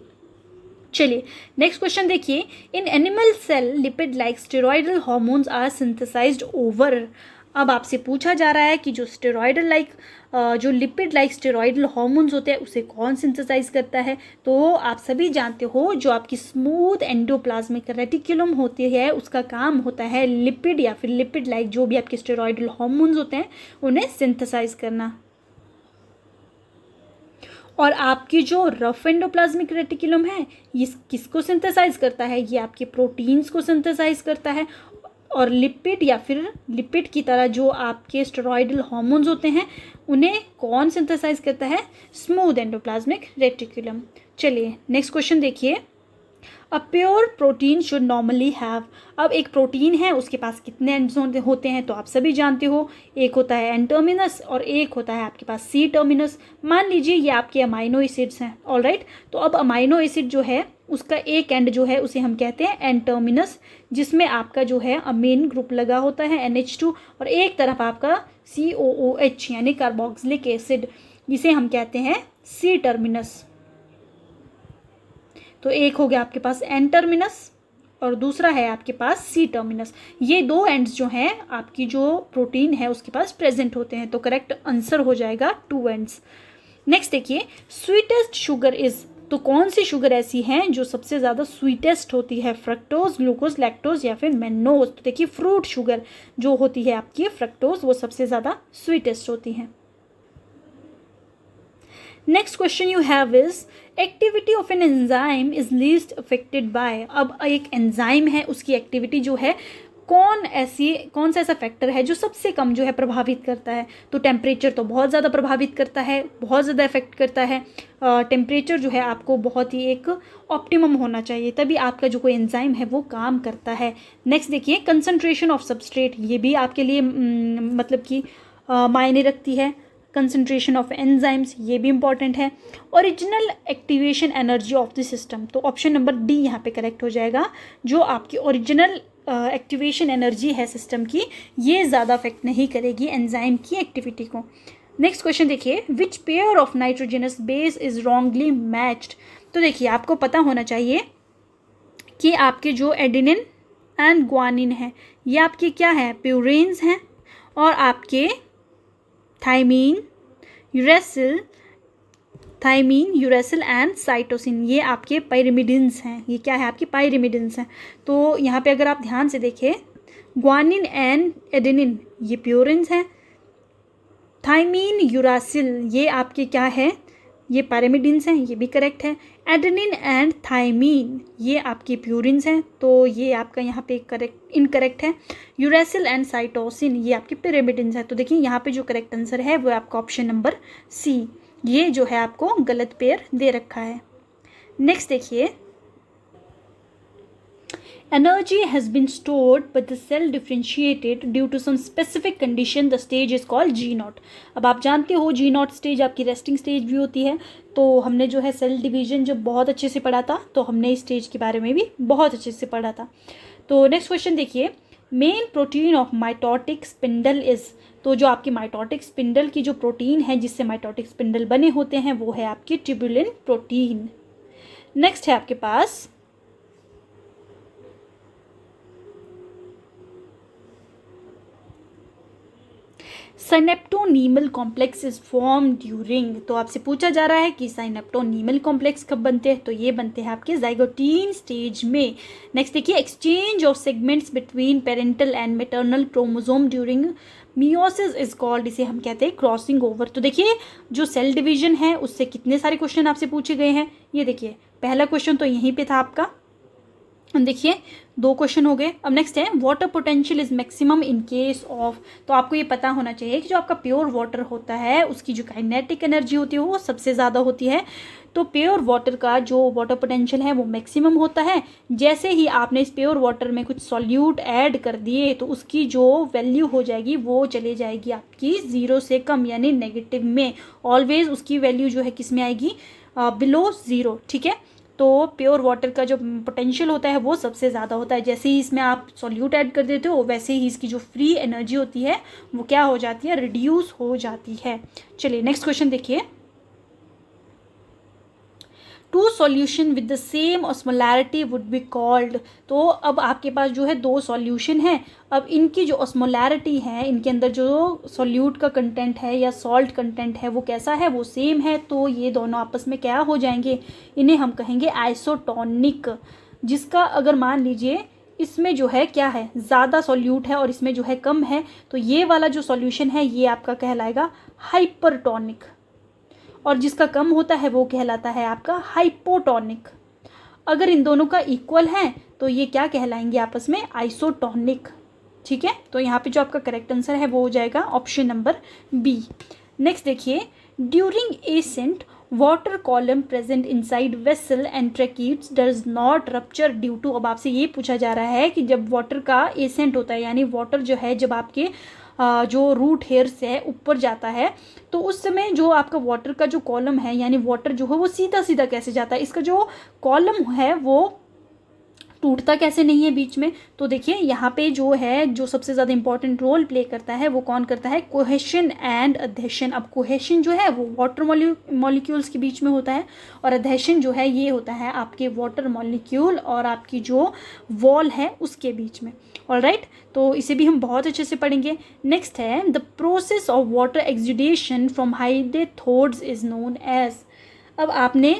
चलिए नेक्स्ट क्वेश्चन देखिए, in animal cell lipid like steroidal hormones are synthesised over. अब आपसे पूछा जा रहा है कि जो स्टेरॉइडल लाइक जो लिपिड लाइक स्टेरॉइडल हार्मोन्स होते हैं उसे कौन सिंथेसाइज करता है। तो आप सभी जानते हो जो आपकी स्मूथ एंडोप्लाज्मिक रेटिकुलम होती है उसका काम होता है लिपिड या फिर लिपिड लाइक जो भी आपके स्टेरॉइडल हार्मोन्स होते हैं उन्हें सिंथेसाइज करना। और आपकी जो रफ एंडोप्लाज्मिक रेटिकुलम है ये किसको सिंथेसाइज करता है, ये आपके प्रोटीन्स को सिंथेसाइज करता है। और लिपिड या फिर लिपिड की तरह जो आपके स्टेरॉइडल हार्मोन्स होते हैं उन्हें कौन सिंथेसाइज करता है, स्मूथ एंडोप्लाज्मिक रेटिकुलम। चलिए नेक्स्ट क्वेश्चन देखिए, a pure protein should normally have. अब एक प्रोटीन है उसके पास कितने एंड्स होते हैं तो आप सभी जानते हो, एक होता है एन टर्मिनस और एक होता है आपके पास सी टर्मिनस। मान लीजिए ये आपके अमाइनो एसिड्स हैं, ऑलराइट। तो अब अमाइनो एसिड जो है उसका एक एंड जो है उसे हम कहते हैं एन टर्मिनस, जिसमें आपका जो है अमीन ग्रुप लगा होता है NH2 और एक तरफ आपका COOH यानी कार्बोक्सिलिक एसिड, जिसे हम कहते हैं सी टर्मिनस। तो एक हो गया आपके पास एन टर्मिनस और दूसरा है आपके पास सी टर्मिनस। ये दो एंड्स जो हैं आपकी जो प्रोटीन है उसके पास प्रेजेंट होते हैं, तो करेक्ट आंसर हो जाएगा 2 एंड्स। नेक्स्ट देखिए, स्वीटेस्ट शुगर इज। तो कौन सी शुगर ऐसी हैं जो सबसे ज़्यादा स्वीटेस्ट होती है, फ्रक्टोज, ग्लूकोज, लैक्टोज या फिर मेनोज। तो देखिए फ्रूट शुगर जो होती है आपकी फ्रक्टोज वो सबसे ज़्यादा स्वीटेस्ट होती हैं। Next question you have is activity of an enzyme is least affected by. अब एक एंजाइम है उसकी एक्टिविटी जो है कौन सा ऐसा फैक्टर है जो सबसे कम जो है प्रभावित करता है। तो टेम्परेचर तो बहुत ज़्यादा प्रभावित करता है, बहुत ज़्यादा इफेक्ट करता है। टेम्परेचर जो है आपको बहुत ही एक ऑप्टिमम होना चाहिए तभी आपका जो कोई एंजाइम है वो काम करता है। नेक्स्ट देखिए, कंसंट्रेशन ऑफ सबस्ट्रेट, ये भी आपके लिए मतलब कि मायने रखती है। कंसंट्रेशन ऑफ एंजाइम्स ये भी इंपॉर्टेंट है। Original activation energy of the system, तो ऑप्शन नंबर डी यहाँ पे करेक्ट हो जाएगा। जो आपकी ओरिजिनल एक्टिवेशन एनर्जी है सिस्टम की ये ज़्यादा अफेक्ट नहीं करेगी एंजाइम की एक्टिविटी को। नेक्स्ट क्वेश्चन देखिए, which pair of nitrogenous base is wrongly matched. तो देखिए आपको पता होना चाहिए कि आपके जो एडेनिन एंड ग्वानिन है ये आपके क्या है, प्यूरिन्स हैं। और आपके थाइमीन, यूरेसिल एंड साइटोसिन ये आपके पायरिमिडिन्स हैं। ये क्या है, आपके पायरिमिडिन्स हैं। तो यहाँ पे अगर आप ध्यान से देखें, ग्वानिन एंड एडेनिन ये प्यूरिन्स हैं, थाइमीन, यूरासिल ये आपके क्या है, ये पायरिमिडिन्स हैं, ये भी करेक्ट है। एडेनिन एंड थाइमीन ये आपके प्यूरिन्स हैं, तो ये आपका यहाँ पे इनकरेक्ट है। यूरेसिल एंड साइटोसिन ये आपके पिरिमिडिन्स हैं। तो देखिए यहाँ पे जो करेक्ट आंसर है वो आपका ऑप्शन नंबर सी, ये जो है आपको गलत पेयर दे रखा है। नेक्स्ट देखिए, energy has been stored but the cell differentiated due to some specific condition, the stage is called G0। अब आप जानते हो G0 स्टेज आपकी रेस्टिंग स्टेज भी होती है। तो हमने जो है सेल डिवीजन जब बहुत अच्छे से पढ़ा था तो हमने इस स्टेज के बारे में भी बहुत अच्छे से पढ़ा था। तो नेक्स्ट क्वेश्चन देखिए, main protein of mitotic spindle is. तो जो आपकी माइटोटिक स्पिंडल की जो प्रोटीन है जिससे माइटोटिक स्पिंडल बने होते हैं वो है आपकी ट्यूबुलिन प्रोटीन। नेक्स्ट है आपके पास साइनेप्टोनीमल कॉम्प्लेक्स इज फॉर्म ड्यूरिंग। तो आपसे पूछा जा रहा है कि साइनेप्टोनीमल कॉम्प्लेक्स कब बनते हैं, तो ये बनते हैं आपके जाइगोटीन स्टेज में। नेक्स्ट देखिए, exchange of segments between parental and maternal chromosome during meiosis is called, इसे हम कहते हैं क्रॉसिंग ओवर। तो देखिए जो सेल डिवीजन है उससे कितने सारे क्वेश्चन आपसे पूछे गए हैं। ये देखिए पहला क्वेश्चन तो यहीं पे था आपका, देखिए 2 क्वेश्चन हो गए। अब नेक्स्ट है water potential is maximum in case of. तो आपको ये पता होना चाहिए कि जो आपका प्योर वाटर होता है उसकी जो काइनेटिक एनर्जी होती है वो सबसे ज़्यादा होती है। तो प्योर वाटर का जो वाटर पोटेंशियल है वो मैक्सिमम होता है। जैसे ही आपने इस प्योर वाटर में कुछ सॉल्यूट ऐड कर दिए तो उसकी जो वैल्यू हो जाएगी वो चले जाएगी आपकी 0 से कम यानी नेगेटिव में। ऑलवेज उसकी वैल्यू जो है किस में आएगी, बिलो 0। ठीक है, तो प्योर वाटर का जो पोटेंशियल होता है वो सबसे ज़्यादा होता है। जैसे ही इसमें आप सॉल्यूट ऐड कर देते हो वैसे ही इसकी जो फ्री एनर्जी होती है वो क्या हो जाती है, रिड्यूस हो जाती है। चलिए नेक्स्ट क्वेश्चन देखिए। Two solution with the same osmolarity would be called. तो अब आपके पास जो है 2 सॉल्यूशन हैं। अब इनकी जो ऑस्मोलैरिटी है, इनके अंदर जो सॉल्यूट का कंटेंट है या सॉल्ट कंटेंट है वो कैसा है, वो सेम है। तो ये दोनों आपस में क्या हो जाएंगे, इन्हें हम कहेंगे आइसोटोनिक। जिसका अगर मान लीजिए इसमें जो है क्या है, ज़्यादा सॉल्यूट है और इसमें जो है कम है, तो ये वाला जो सॉल्यूशन है ये आपका कहलाएगा हाइपरटोनिक, और जिसका कम होता है वो कहलाता है आपका हाइपोटोनिक। अगर इन दोनों का इक्वल है तो ये क्या कहलाएंगे आपस में, आइसोटोनिक। ठीक है, तो यहाँ पे जो आपका करेक्ट आंसर है वो हो जाएगा ऑप्शन नंबर बी। नेक्स्ट देखिए, during ascent water column present inside vessel and tracheids does not rupture due to. अब आपसे ये पूछा जा रहा है कि जब वाटर का एसेंट होता है यानी वाटर जो है जब आपके जो रूट हेयर से है ऊपर जाता है तो उस समय जो आपका वाटर का जो कॉलम है यानी वाटर जो है वो सीधा सीधा कैसे जाता है, इसका जो कॉलम है वो टूटता कैसे नहीं है बीच में। तो देखिए यहाँ पे जो है जो सबसे ज़्यादा इंपॉर्टेंट रोल प्ले करता है वो कौन करता है, कोहेशन एंड अधेशन। अब कोहेशन जो है वो वाटर मॉलिक्यूल्स के बीच में होता है और अधेशन जो है ये होता है आपके वाटर मॉलिक्यूल और आपकी जो वॉल है उसके बीच में। ऑलराइट, तो इसे भी हम बहुत अच्छे से पढ़ेंगे। नेक्स्ट है the process of water exudation from hydathodes is known as. अब आपने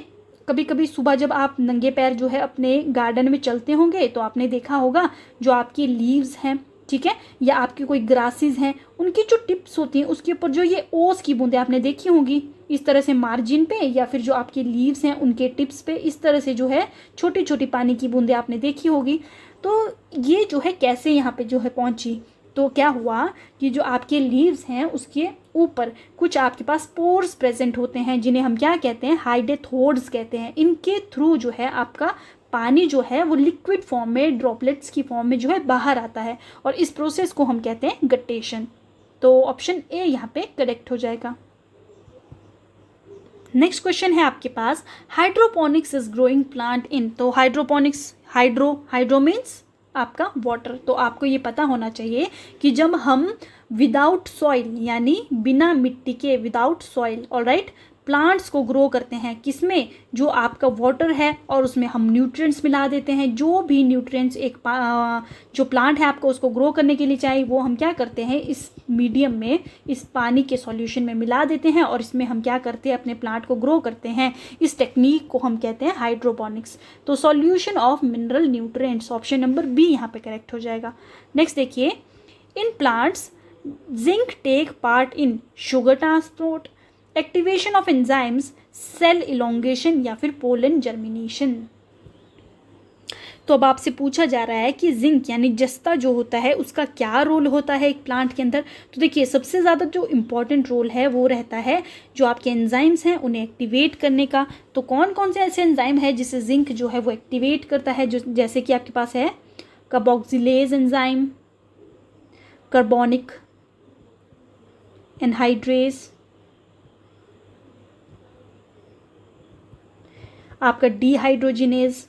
कभी कभी सुबह जब आप नंगे पैर जो है अपने गार्डन में चलते होंगे तो आपने देखा होगा जो आपकी लीव्स हैं, ठीक है, या आपकी कोई ग्रासेस हैं, उनकी जो टिप्स होती हैं उसके ऊपर जो ये ओस की बूंदें आपने देखी होंगी इस तरह से मार्जिन पे, या फिर जो आपकी लीव्स हैं उनके टिप्स पे इस तरह से जो है छोटी छोटी पानी की बूंदें आपने देखी होगी। तो ये जो है कैसे यहाँ पे जो है पहुँची, तो क्या हुआ कि जो आपके लीव्स हैं उसके ऊपर कुछ आपके पास पोर्स प्रेजेंट होते हैं जिन्हें हम क्या कहते हैं, हाइडेथोड्स कहते हैं। इनके थ्रू जो है आपका पानी जो है वो लिक्विड फॉर्म में ड्रॉपलेट्स की फॉर्म में जो है बाहर आता है और इस प्रोसेस को हम कहते हैं गट्टेशन। तो ऑप्शन ए यहाँ पे करेक्ट हो जाएगा। नेक्स्ट क्वेश्चन है आपके पास, hydroponics is growing plant in. तो हाइड्रोपोनिक्स, हाइड्रो मीन्स आपका वाटर। तो आपको ये पता होना चाहिए कि जब हम विदाउट सॉइल यानी बिना मिट्टी के, विदाउट सॉइल, ऑलराइट, प्लांट्स को ग्रो करते हैं किसमें, जो आपका वाटर है और उसमें हम न्यूट्रिएंट्स मिला देते हैं। जो भी न्यूट्रिएंट्स एक जो प्लांट है आपको उसको ग्रो करने के लिए चाहिए वो हम क्या करते हैं, इस मीडियम में, इस पानी के सॉल्यूशन में मिला देते हैं और इसमें हम क्या करते हैं, अपने प्लांट को ग्रो करते हैं। इस टेक्निक को हम कहते हैं हाइड्रोपोनिक्स। तो solution of mineral nutrients, option number B यहाँ पे करेक्ट हो जाएगा। नेक्स्ट देखिए, in plants zinc take part in sugar transport, activation of enzymes, cell elongation या फिर पोलन जर्मिनेशन। तो अब आपसे पूछा जा रहा है कि जिंक यानी जस्ता जो होता है उसका क्या रोल होता है एक प्लांट के अंदर। तो देखिए सबसे ज़्यादा जो इम्पॉर्टेंट रोल है वो रहता है जो आपके एंजाइम्स हैं उन्हें एक्टिवेट करने का। तो कौन कौन से ऐसे एंजाइम है जिसे जिंक जो है वो एक्टिवेट करता है, जो जैसे कि आपके पास है कार्बोक्सिलेज एंजाइम, कार्बोनिक एनहाइड्रेज, आपका डीहाइड्रोजिनेज।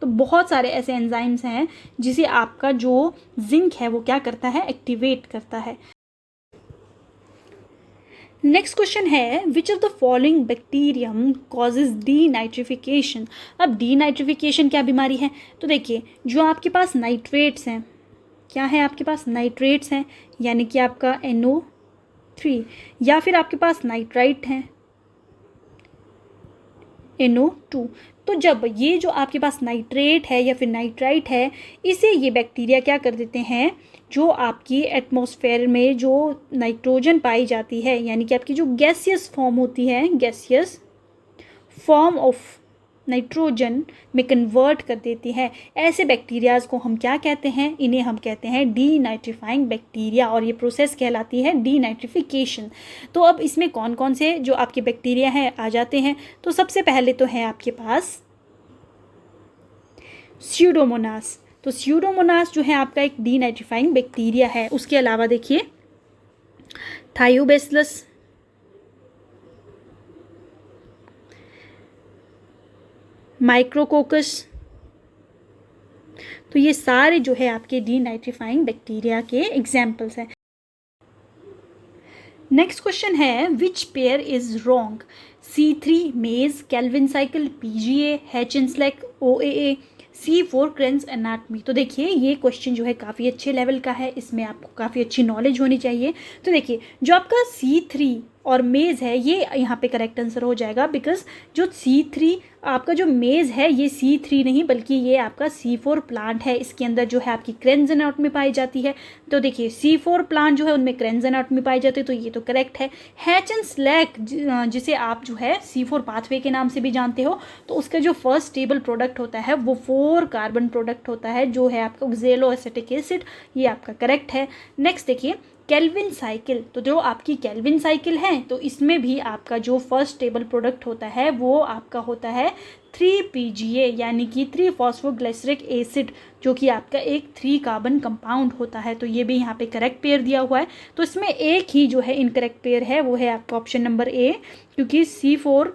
तो बहुत सारे ऐसे एंजाइम्स हैं जिसे आपका जो जिंक है वो क्या करता है, एक्टिवेट करता है। नेक्स्ट क्वेश्चन है, which of the following bacterium causes denitrification. अब डीनाइट्रिफिकेशन क्या बीमारी है, तो देखिए जो आपके पास नाइट्रेट्स हैं, क्या है आपके पास नाइट्रेट्स हैं यानी कि आपका NO3, या फिर आपके पास नाइट्राइट हैं NO2। तो जब ये जो आपके पास नाइट्रेट है या फिर नाइट्राइट है, इसे ये बैक्टीरिया क्या कर देते हैं, जो आपकी एटमॉस्फेयर में जो नाइट्रोजन पाई जाती है यानी कि आपकी जो गैसियस फॉर्म होती है, गैसियस फॉर्म ऑफ नाइट्रोजन में कन्वर्ट कर देती है। ऐसे बैक्टीरियाज़ को हम क्या कहते हैं? इन्हें हम कहते हैं डीनाइट्रीफाइंग बैक्टीरिया, और ये प्रोसेस कहलाती है डीनाइट्रिफिकेशन। तो अब इसमें कौन कौन से जो आपके बैक्टीरिया हैं आ जाते हैं। तो सबसे पहले तो है आपके पास स्यूडोमोनास। तो स्यूडोमोनास जो है आपका एक डीनाइट्रीफाइंग बैक्टीरिया है। उसके अलावा देखिए थायोबैसिलस, माइक्रोकोकस, तो ये सारे जो है आपके डीनाइट्रीफाइंग बैक्टीरिया के एग्जाम्पल्स हैं। नेक्स्ट क्वेश्चन है which pair is wrong? C3 मेज, Calvin cycle, PGA, हेचेंसलेक, OAA, C4 cranes anatomy. तो देखिए ये क्वेश्चन जो है काफ़ी अच्छे लेवल का है, इसमें आपको काफ़ी अच्छी नॉलेज होनी चाहिए। तो देखिए जो आपका C3 और मेज़ है ये यहाँ पे करेक्ट आंसर हो जाएगा, बिकॉज जो C3 आपका जो मेज़ है ये C3 नहीं बल्कि ये आपका C4 प्लांट है। इसके अंदर जो है आपकी क्रेन्स एनाटमी पाई जाती है। तो देखिए C4 प्लांट जो है उनमें क्रेन्स एनाटमी पाई जाती है, तो ये तो करेक्ट है। हेचेंसलेक जिसे आप जो है C4 पाथवे के नाम से भी जानते हो, तो उसका जो फर्स्ट स्टेबल प्रोडक्ट होता है वो 4 कार्बन प्रोडक्ट होता है जो है आपका ऑक्जेलोएसिटिक एसिड, ये आपका करेक्ट है। नेक्स्ट देखिए केल्विन साइकिल। तो जो आपकी केल्विन साइकिल है तो इसमें भी आपका जो फर्स्ट स्टेबल प्रोडक्ट होता है वो आपका होता है 3PGA यानी कि 3-फॉस्फोग्लिसरिक एसिड, जो कि आपका एक 3 कार्बन कंपाउंड होता है। तो ये भी यहाँ पे करेक्ट पेयर दिया हुआ है। तो इसमें एक ही जो है इनकरेक्ट पेयर है वो है आपका ऑप्शन नंबर A, क्योंकि C4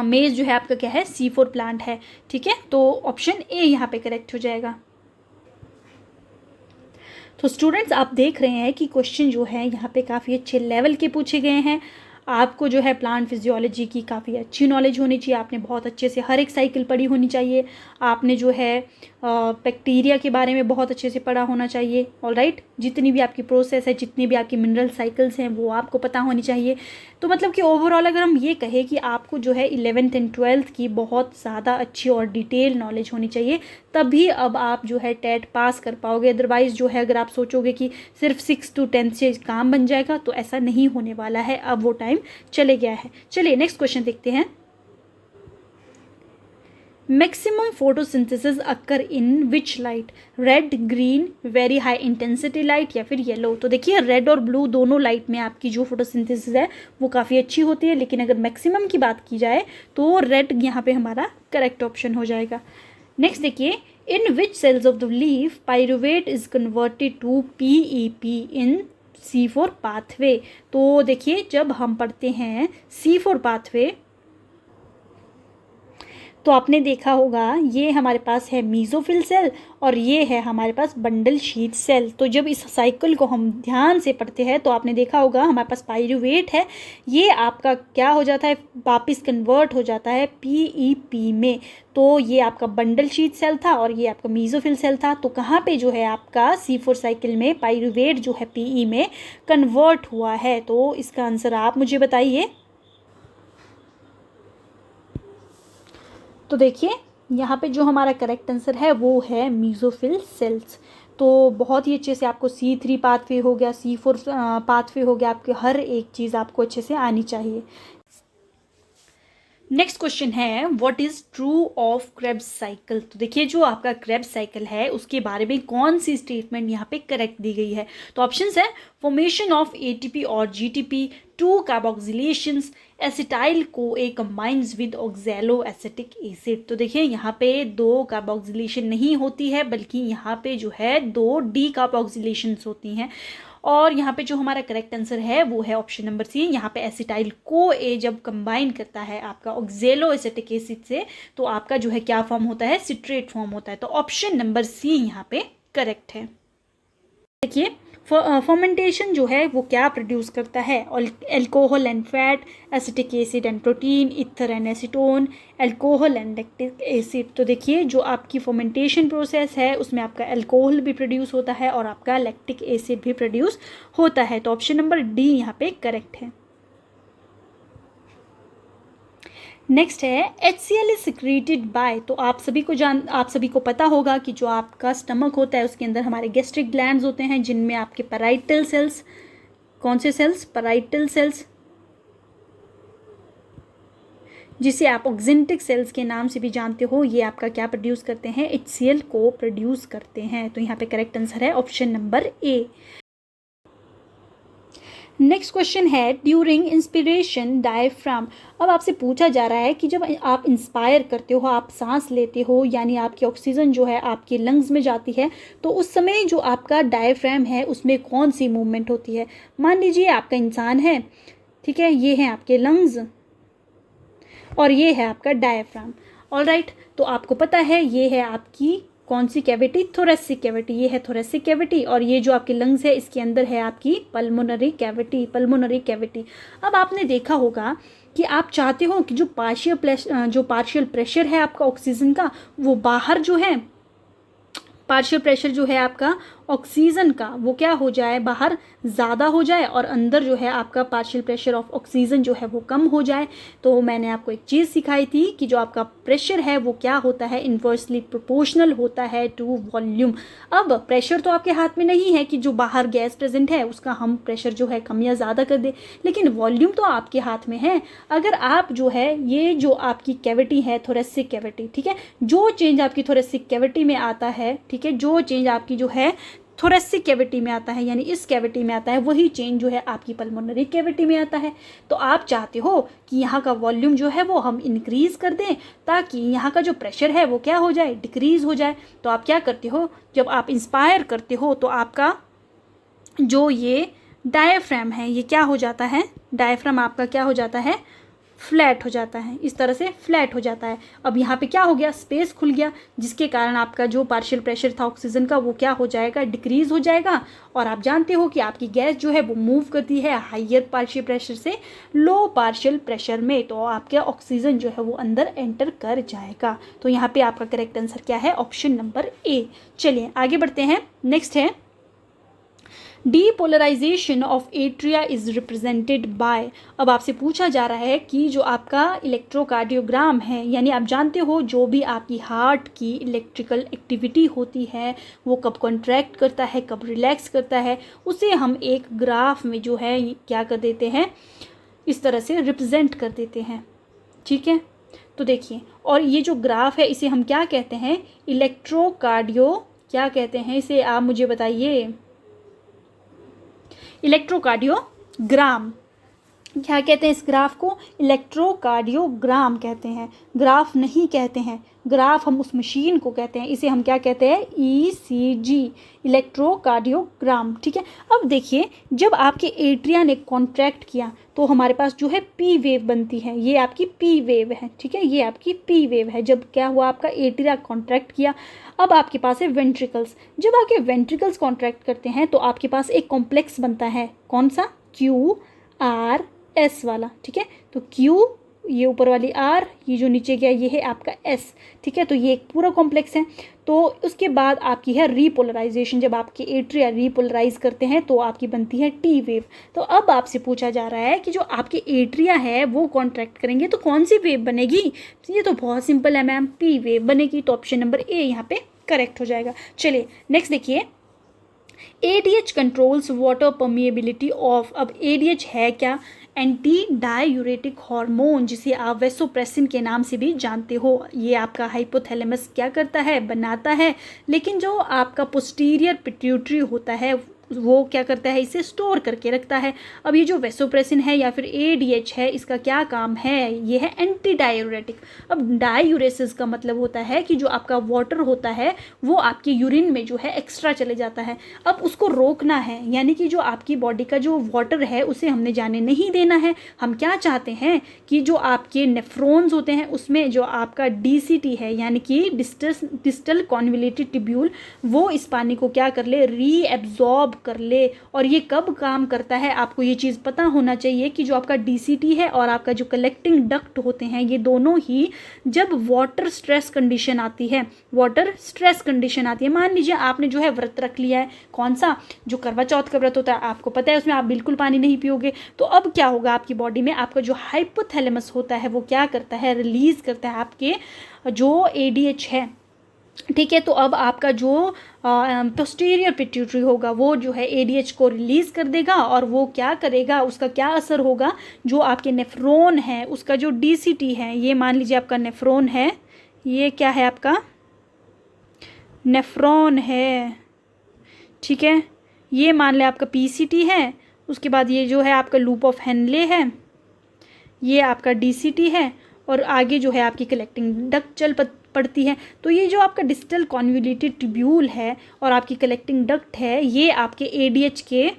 मेज जो है आपका क्या है C4 प्लांट है। ठीक है, तो ऑप्शन A यहाँ पे करेक्ट हो जाएगा। तो स्टूडेंट्स आप देख रहे हैं कि क्वेश्चन जो है यहाँ पे काफ़ी अच्छे लेवल के पूछे गए हैं। आपको जो है प्लांट फिजियोलॉजी की काफ़ी अच्छी नॉलेज होनी चाहिए, आपने बहुत अच्छे से हर एक साइकिल पढ़ी होनी चाहिए, आपने जो है बैक्टीरिया के बारे में बहुत अच्छे से पढ़ा होना चाहिए। ऑलराइट, जितनी भी आपकी प्रोसेस है, जितनी भी आपकी मिनरल साइकिल्स हैं वो आपको पता होनी चाहिए। तो मतलब कि ओवरऑल अगर हम ये कहें कि आपको जो है 11th एंड 12th की बहुत ज़्यादा अच्छी और डिटेल नॉलेज होनी चाहिए, तभी अब आप जो है टेट पास कर पाओगे। अदरवाइज़ जो है अगर आप सोचोगे कि सिर्फ 6 to 10 से काम बन जाएगा तो ऐसा नहीं होने वाला है, अब वो टाइम चले गया है। चलिए नेक्स्ट क्वेश्चन देखते हैं। Maximum photosynthesis occur in which light? Red, green, very high intensity light या फिर येलो? तो देखिए रेड और ब्लू दोनों लाइट में आपकी जो फोटोसिंथेसिस है वो काफ़ी अच्छी होती है, लेकिन अगर मैक्सिमम की बात की जाए तो रेड यहाँ पे हमारा करेक्ट ऑप्शन हो जाएगा। नेक्स्ट देखिए in which cells of the leaf pyruvate is converted to PEP in C4 pathway? तो देखिए जब हम पढ़ते हैं C4 पाथवे तो आपने देखा होगा ये हमारे पास है मीज़ोफिल सेल और ये है हमारे पास बंडल शीथ सेल। तो जब इस साइकिल को हम ध्यान से पढ़ते हैं तो आपने देखा होगा हमारे पास पाइरुवेट है, ये आपका क्या हो जाता है वापस कन्वर्ट हो जाता है PEP में। तो ये आपका बंडल शीथ सेल था और ये आपका मीज़ोफिल सेल था। तो कहाँ पे जो है आपका C4 साइकिल में पाइरुवेट जो है PE में कन्वर्ट हुआ है? तो इसका आंसर आप मुझे बताइए। तो देखिए यहाँ पे जो हमारा करेक्ट आंसर है वो है मीज़ोफिल सेल्स। तो बहुत ही अच्छे से आपको C3 पाथवे हो गया, C4 पाथवे हो गया, आपके हर एक चीज़ आपको अच्छे से आनी चाहिए। नेक्स्ट क्वेश्चन है what is true of Krebs cycle? तो देखिए जो आपका क्रेब्स साइकिल है उसके बारे में कौन सी स्टेटमेंट यहाँ पे करेक्ट दी गई है? तो ऑप्शंस है फॉर्मेशन ऑफ ATP और GTP, 2 carboxylations, acetyl CoA combines with oxaloacetic acid. तो देखिए यहाँ पे 2 कार्बोक्सिलेशन नहीं होती है बल्कि यहाँ पे जो है 2 डीकार्बोक्सिलेशंस होती हैं। और यहाँ पे जो हमारा करेक्ट आंसर है वो है ऑप्शन नंबर C। यहाँ पे एसिटाइल CoA जब कंबाइन करता है आपका ऑक्जेलोएसिटिक एसिड से तो आपका जो है क्या फॉर्म होता है? सिट्रेट फॉर्म होता है। तो ऑप्शन नंबर C यहाँ पे करेक्ट है। देखिए फर्मेंटेशन जो है वो क्या प्रोड्यूस करता है? Alcohol and fat, acetic acid and protein, ether and acetone, alcohol and lactic acid. तो देखिए जो आपकी फर्मेंटेशन प्रोसेस है उसमें आपका अल्कोहल भी प्रोड्यूस होता है और आपका लैक्टिक एसिड भी प्रोड्यूस होता है। तो ऑप्शन नंबर D यहाँ पे करेक्ट है। नेक्स्ट है HCl इज सिक्रेटेड बाय। तो आप सभी को पता होगा कि जो आपका स्टमक होता है उसके अंदर हमारे गैस्ट्रिक ग्लैंड्स होते हैं जिनमें आपके पैराइटल सेल्स, कौन से सेल्स? पैराइटल सेल्स, जिसे आप ऑक्जेंटिक सेल्स के नाम से भी जानते हो, ये आपका क्या प्रोड्यूस करते हैं, HCl को प्रोड्यूस करते हैं। तो यहाँ पे करेक्ट आंसर है option number A. Next question है ड्यूरिंग इंस्पिरेशन डायफ्राम। अब आपसे पूछा जा रहा है कि जब आप इंस्पायर करते हो, आप सांस लेते हो, यानी आपकी ऑक्सीजन जो है आपके लंग्स में जाती है, तो उस समय जो आपका डायफ्राम है उसमें कौन सी मूवमेंट होती है। मान लीजिए आपका इंसान है, ठीक है, ये हैं आपके लंग्स और ये है आपका डायफ्राम। ऑलराइट, तो आपको पता है ये है आपकी कौन सी कैविटी, थोरेसिक कैविटी। ये है थोरेसिक कैविटी और ये जो आपके लंग्स है इसके अंदर है आपकी पल्मोनरी कैविटी, पल्मोनरी कैविटी। अब आपने देखा होगा कि आप चाहते हो कि जो पार्शियल प्रेशर है आपका ऑक्सीजन का, वो बाहर जो है पार्शियल प्रेशर जो है आपका ऑक्सीजन का, वो क्या हो जाए, बाहर ज़्यादा हो जाए और अंदर जो है आपका पार्शियल प्रेशर ऑफ ऑक्सीजन जो है वो कम हो जाए। तो मैंने आपको एक चीज़ सिखाई थी कि जो आपका प्रेशर है वो क्या होता है, इन्वर्सली प्रोपोर्शनल होता है टू वॉल्यूम। अब प्रेशर तो आपके हाथ में नहीं है कि जो बाहर गैस प्रेजेंट है उसका हम प्रेशर जो है कम या ज़्यादा कर दे, लेकिन वॉल्यूम तो आपके हाथ में है। अगर आप जो है ये जो आपकी कैविटी है थोरेसिक कैविटी, ठीक है, जो चेंज आपकी थोरेसिक कैविटी में आता है, ठीक है, जो चेंज आपकी जो है थोरेसिक कैविटी में आता है, यानी इस कैविटी में आता है, वही चेंज जो है आपकी पल्मोनरी कैविटी में आता है। तो आप चाहते हो कि यहाँ का वॉल्यूम जो है वो हम इंक्रीज कर दें ताकि यहाँ का जो प्रेशर है वो क्या हो जाए, डिक्रीज हो जाए। तो आप क्या करते हो, जब आप इंस्पायर करते हो तो आपका जो ये डायफ्राम है ये क्या हो जाता है, डायफ्राम आपका क्या हो जाता है, फ्लैट हो जाता है, इस तरह से फ्लैट हो जाता है। अब यहाँ पे क्या हो गया, स्पेस खुल गया, जिसके कारण आपका जो पार्शियल प्रेशर था ऑक्सीजन का वो क्या हो जाएगा, डिक्रीज हो जाएगा। और आप जानते हो कि आपकी गैस जो है वो मूव करती है हाइयर पार्शियल प्रेशर से लो पार्शियल प्रेशर में, तो आपका ऑक्सीजन जो है वो अंदर एंटर कर जाएगा। तो यहाँ पे आपका करेक्ट आंसर क्या है, ऑप्शन नंबर ए। चलिए आगे बढ़ते हैं। नेक्स्ट है depolarisation of atria is represented by. अब आपसे पूछा जा रहा है कि जो आपका इलेक्ट्रोकार्डियोग्राम है, यानी आप जानते हो जो भी आपकी हार्ट की इलेक्ट्रिकल एक्टिविटी होती है वो कब कॉन्ट्रैक्ट करता है, कब रिलैक्स करता है, उसे हम एक ग्राफ में जो है क्या कर देते हैं, इस तरह से रिप्रेजेंट कर देते हैं, ठीक है। तो देखिए, और ये जो ग्राफ है इसे हम क्या कहते हैं, इलेक्ट्रोकार्डियो, क्या कहते हैं इसे, आप मुझे बताइए, इलेक्ट्रोकार्डियोग्राम। क्या कहते हैं इस ग्राफ को, इलेक्ट्रोकार्डियोग्राम कहते हैं, ग्राफ नहीं कहते हैं। ग्राफ हम उस मशीन को कहते हैं, इसे हम क्या कहते हैं, ECG, इलेक्ट्रोकार्डियोग्राम, ठीक है। अब देखिए, जब आपके एट्रिया ने कॉन्ट्रैक्ट किया तो हमारे पास जो है P वेव बनती है, ये आपकी P वेव है, ठीक है, ये आपकी P वेव है। जब क्या हुआ, आपका एट्रिया कॉन्ट्रैक्ट किया, अब आपके पास है वेंट्रिकल्स। जब आपके वेंट्रिकल्स कॉन्ट्रैक्ट करते हैं तो आपके पास एक कॉम्प्लेक्स बनता है, कौन सा, QRS वाला, ठीक है। तो Q, ये ऊपर वाली R, ये जो नीचे गया ये है आपका S, ठीक है। तो ये एक पूरा कॉम्प्लेक्स है। तो उसके बाद आपकी है रीपोलराइजेशन, जब आपके एट्रिया रीपोलराइज करते हैं तो आपकी बनती है T वेव। तो अब आपसे पूछा जा रहा है कि जो आपके एट्रिया है वो कॉन्ट्रैक्ट करेंगे तो कौन सी वेव बनेगी। ये तो बहुत सिंपल है मैम, P वेव बनेगी। तो ऑप्शन नंबर ए यहाँ पे करेक्ट हो जाएगा। चलिए नेक्स्ट देखिए, ADH controls water permeability of. अब ADH है क्या, एंटी डायूरेटिक हार्मोन, जिसे आप वेसोप्रेसिन के नाम से भी जानते हो। ये आपका हाइपोथैलेमस क्या करता है, बनाता है, लेकिन जो आपका पोस्टीरियर पिट्यूटरी होता है वो क्या करता है, इसे स्टोर करके रखता है। अब ये जो वेसोप्रेसिन है या फिर ADH है, इसका क्या काम है, ये है एंटी डायूरेटिक। अब डायूरेसिस का मतलब होता है कि जो आपका वाटर होता है वो आपके यूरिन में जो है एक्स्ट्रा चले जाता है, अब उसको रोकना है, यानी कि जो आपकी बॉडी का जो वाटर है उसे हमने जाने नहीं देना है। हम क्या चाहते हैं कि जो आपके नेफ्रॉन्स होते हैं उसमें जो आपका DCT है, यानी कि डिस्टल कॉन्वोल्यूटेड ट्यूब्यूल, वो इस पानी को क्या कर ले, रीएब्जॉर्ब कर ले। और ये कब काम करता है, आपको ये चीज़ पता होना चाहिए कि जो आपका DCT है और आपका जो कलेक्टिंग डक्ट होते हैं ये दोनों ही जब वाटर स्ट्रेस कंडीशन आती है, वाटर स्ट्रेस कंडीशन आती है, मान लीजिए आपने जो है व्रत रख लिया है, कौन सा, जो करवा चौथ का व्रत होता है, आपको पता है उसमें आप बिल्कुल पानी नहीं पियोगे, तो अब क्या होगा, आपकी बॉडी में आपका जो हाइपोथैलेमस होता है वो क्या करता है, रिलीज करता है आपके जो ADH है ठीक है। तो अब आपका जो पोस्टीरियर पिट्यूटरी होगा वो जो है एडीएच को रिलीज़ कर देगा, और वो क्या करेगा, उसका क्या असर होगा, जो आपके नेफ्रॉन है उसका जो डीसीटी है, ये मान लीजिए आपका नेफ्रॉन है, ये क्या है आपका नेफ्रॉन है, ठीक है, ये मान लें आपका पीसीटी है, उसके बाद ये जो है आपका लूप ऑफ हेनले है, ये आपका डीसीटी है, और आगे जो है आपकी कलेक्टिंग डक्ट चल पड़ती है। तो ये जो आपका डिस्टल कॉन्वोल्यूटेड ट्यूब्यूल है और आपकी कलेक्टिंग डक्ट है, ये आपके एडीएच के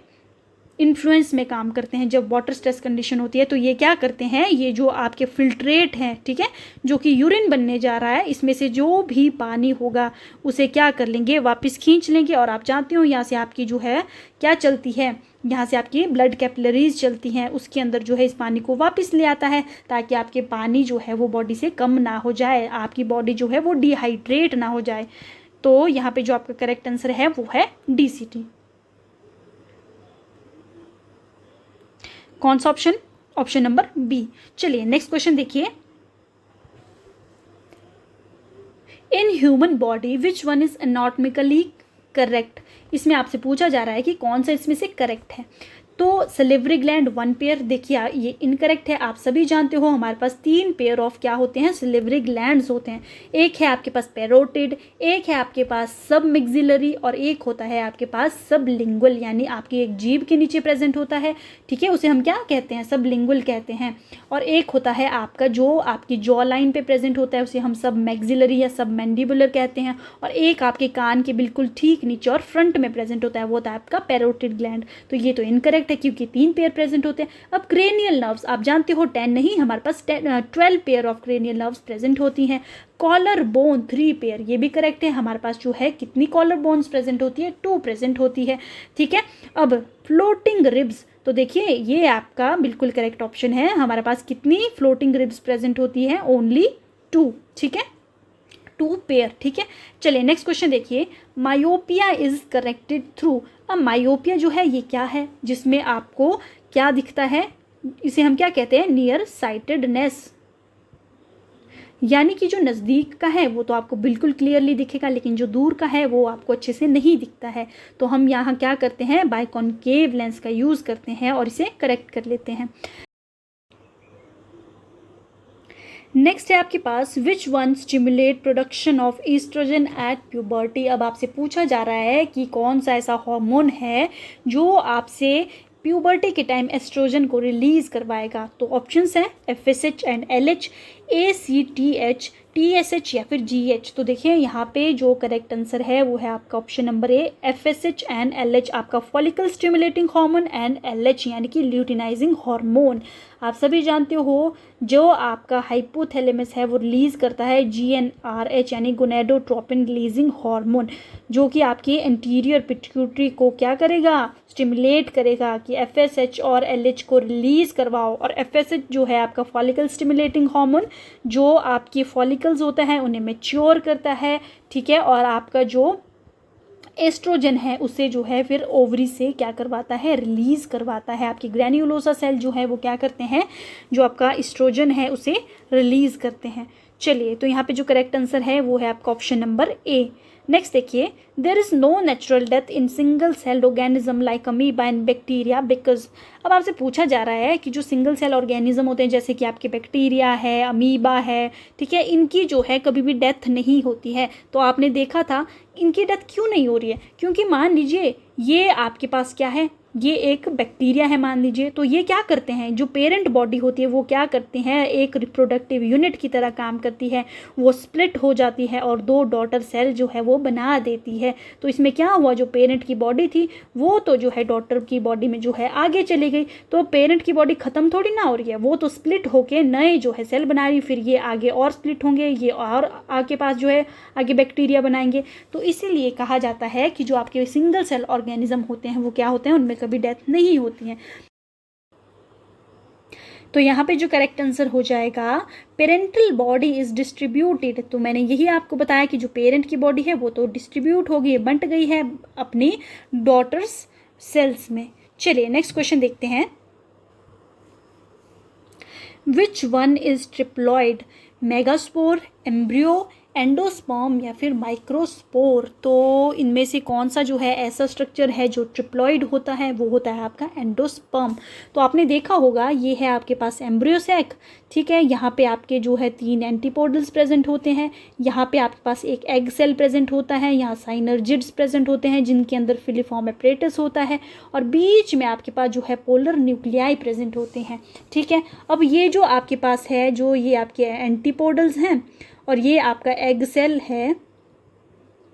इन्फ्लुएंस में काम करते हैं। जब वाटर स्ट्रेस कंडीशन होती है तो ये क्या करते हैं, ये जो आपके फिल्ट्रेट हैं, ठीक है, जो कि यूरिन बनने जा रहा है, इसमें से जो भी पानी होगा उसे क्या कर लेंगे, वापस खींच लेंगे। और आप जानते हो यहाँ से आपकी जो है क्या चलती है, यहाँ से आपकी ब्लड कैपिलरीज चलती हैं, उसके अंदर जो है इस पानी को वापस ले आता है, ताकि आपके पानी जो है वो बॉडी से कम ना हो जाए, आपकी बॉडी जो है वो डिहाइड्रेट ना हो जाए। तो यहाँ पे जो आपका करेक्ट आंसर है वो है डीसीटी। कौन सा ऑप्शन, ऑप्शन नंबर बी। चलिए नेक्स्ट क्वेश्चन देखिए, in human body which one is anatomically correct. इसमें आपसे पूछा जा रहा है कि कौन सा इसमें से करेक्ट है। तो सलिवरी ग्लैंड 1 पेयर, देखिए ये इनकरेक्ट है। आप सभी जानते हो हमारे पास 3 पेयर ऑफ क्या होते हैं, सलिवरी ग्लैंड्स होते हैं। एक है आपके पास पैरोटिड, एक है आपके पास सब मैक्सिलरी, और एक होता है आपके पास सब लिंगुअल, यानी आपकी एक जीभ के नीचे प्रेजेंट होता है, ठीक है, उसे हम क्या कहते हैं, सब लिंगुअल कहते हैं। और एक होता है आपका जो आपकी जॉ लाइन पे प्रेजेंट होता है, उसे हम सब मैक्सिलरी या सब मैंडिबुलर कहते हैं। और एक आपके कान के बिल्कुल ठीक नीचे और फ्रंट में प्रेजेंट होता है, वो होता है आपका पैरोटिड ग्लैंड। तो ये तो इनकरेक्ट है क्योंकि 3 पेयर प्रेजेंट होते हैं। अब क्रेनियल नर्व्स आप जानते हो 10 नहीं, हमारे पास 12 pair of cranial nerves present होती हैं। कॉलर बोन 3 पेयर, ये भी करेक्ट है। हमारे पास जो है कितनी कॉलर बोन्स प्रेजेंट होती है, 2 प्रेजेंट होती है, ठीक है। अब फ्लोटिंग रिब्स, तो देखिए ये आपका बिल्कुल करेक्ट ऑप्शन है। हमारे पास कितनी फ्लोटिंग रिब्स प्रेजेंट होती है, ओनली 2, ठीक है, 2 पेयर, ठीक है। चलिए नेक्स्ट क्वेश्चन देखिए, मायोपिया इज करेक्टेड थ्रू। अब मायोपिया जो है ये क्या है, जिसमें आपको क्या दिखता है, इसे हम क्या कहते हैं, नियर साइटेडनेस, यानी कि जो नज़दीक का है वो तो आपको बिल्कुल क्लियरली दिखेगा, लेकिन जो दूर का है वो आपको अच्छे से नहीं दिखता है। तो हम यहाँ क्या करते हैं, बाइकॉनकेव लेंस का यूज़ करते हैं और इसे करेक्ट कर लेते हैं। नेक्स्ट है आपके पास, which one stimulate production of estrogen at puberty. अब आपसे पूछा जा रहा है कि कौन सा ऐसा हार्मोन है जो आपसे प्यूबर्टी के टाइम एस्ट्रोजन को रिलीज करवाएगा। तो ऑप्शंस हैं FSH and LH, ACTH, TSH या फिर GH। तो देखिए यहाँ पे जो करेक्ट आंसर है वो है आपका option number A, FSH and LH, आपका follicle stimulating hormone, and LH यानी कि ल्यूटिनाइजिंग हार्मोन। आप सभी जानते हो जो आपका हाइपोथैलेमस है वो रिलीज करता है GnRH यानी गोनेडोट्रोपिन रिलीजिंग हार्मोन, जो कि आपकी एंटीरियर पिट्यूटरी को क्या करेगा, स्टिमुलेट करेगा कि FSH और LH को रिलीज करवाओ। और FSH जो है आपका फॉलिकल स्टिमुलेटिंग हार्मोन, जो आपकी फॉलिकल्स होता है उन्हें मैच्योर करता है, ठीक है, और आपका जो एस्ट्रोजन है उसे जो है फिर ओवरी से क्या करवाता है, रिलीज करवाता है। आपकी ग्रैन्युलोसा सेल जो है वो क्या करते हैं, जो आपका एस्ट्रोजन है उसे रिलीज करते हैं। चलिए तो यहाँ पे जो करेक्ट आंसर है वो है आपका ऑप्शन नंबर ए। नेक्स्ट देखिए, there is no natural death in single cell organism like amoeba and bacteria because. अब आपसे पूछा जा रहा है कि जो सिंगल सेल ऑर्गेनिज्म होते हैं जैसे कि आपके बैक्टीरिया है, अमीबा है, ठीक है, इनकी जो है कभी भी डेथ नहीं होती है। तो आपने देखा था इनकी डेथ क्यों नहीं हो रही है, क्योंकि मान लीजिए ये आपके पास क्या है, ये एक बैक्टीरिया है मान लीजिए, तो ये क्या करते हैं, जो पेरेंट बॉडी होती है वो क्या करते हैं, एक रिप्रोडक्टिव यूनिट की तरह काम करती है, वो स्प्लिट हो जाती है और 2 डॉटर सेल जो है वो बना देती है। तो इसमें क्या हुआ, जो पेरेंट की बॉडी थी वो तो जो है डॉटर की बॉडी में जो है आगे चली गई। तो पेरेंट की बॉडी ख़त्म थोड़ी ना हो रही है, वो तो स्प्लिट होके नए जो है सेल बना रही, फिर ये आगे और स्प्लिट होंगे, ये और आगे पास जो है आगे बैक्टीरिया बनाएंगे। तो इसीलिए कहा जाता है कि जो आपके सिंगल सेल ऑर्गेनिज्म होते हैं वो क्या होते हैं, उनमें कभी डेथ नहीं होती है। तो यहाँ पे जो करेक्ट आंसर हो जाएगा, पेरेंटल बॉडी इज डिस्ट्रीब्यूटेड। तो मैंने यही आपको बताया कि जो पेरेंट की बॉडी है वो तो डिस्ट्रीब्यूट हो गई, बंट गई है अपनी डॉटर्स सेल्स में। चलिए नेक्स्ट क्वेश्चन देखते हैं, which one is triploid, megaspore, embryo, endosperm या फिर माइक्रोस्पोर। तो इनमें से कौन सा जो है ऐसा स्ट्रक्चर है जो ट्रिप्लॉइड होता है, वो होता है आपका एंडोस्पर्म। तो आपने देखा होगा ये है आपके पास एम्ब्रियो सैक, ठीक है। यहाँ पे आपके जो है 3 एंटीपोडल्स प्रेजेंट होते हैं, यहाँ पे आपके पास एक एग सेल प्रेजेंट होता है, यहाँ साइनर्जिड्स प्रेजेंट होते हैं जिनके अंदर फिलीफॉर्म एपरेटस होता है, और बीच में आपके पास जो है पोलर न्यूक्लियाई प्रेजेंट होते हैं, ठीक है। अब ये जो आपके पास है, जो ये आपके एंटीपोडल्स हैं और ये आपका एग सेल है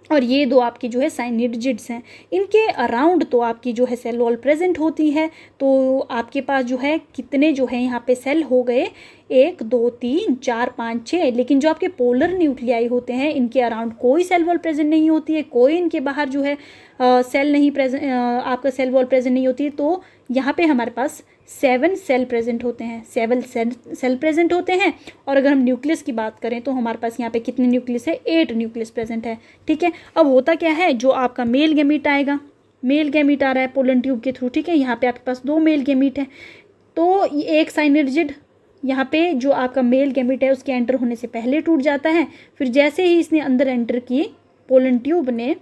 और ये दो आपकी जो है साइनर्जिड्स हैं, इनके अराउंड तो आपकी जो है सेल वॉल प्रेजेंट होती है। तो आपके पास जो है कितने जो है यहाँ पे सेल हो गए, 1 2 3 4 5 6, लेकिन जो आपके पोलर न्यूक्लियाई होते हैं इनके अराउंड कोई सेल वॉल प्रेजेंट नहीं होती है, कोई इनके बाहर जो है सेल नहीं प्रेजेंट, आपका सेल वॉल प्रेजेंट नहीं होती है। तो यहाँ पे हमारे पास 7 सेल प्रेजेंट होते हैं, 7 सेल प्रेजेंट होते हैं। और अगर हम न्यूक्लियस की बात करें तो हमारे पास यहाँ पे कितने न्यूक्लियस है, 8 न्यूक्लियस प्रेजेंट है, ठीक है। अब होता क्या है, जो आपका मेल गैमीट आएगा, मेल गैमीट आ रहा है पोलन ट्यूब के थ्रू, ठीक है। यहाँ पे आपके पास 2 मेल गैमीट है, तो एक साइनर्जिड यहाँ पे जो आपका मेल गैमीट है उसके एंटर होने से पहले टूट जाता है, फिर जैसे ही इसने अंदर एंटर की पोलन ट्यूब ने,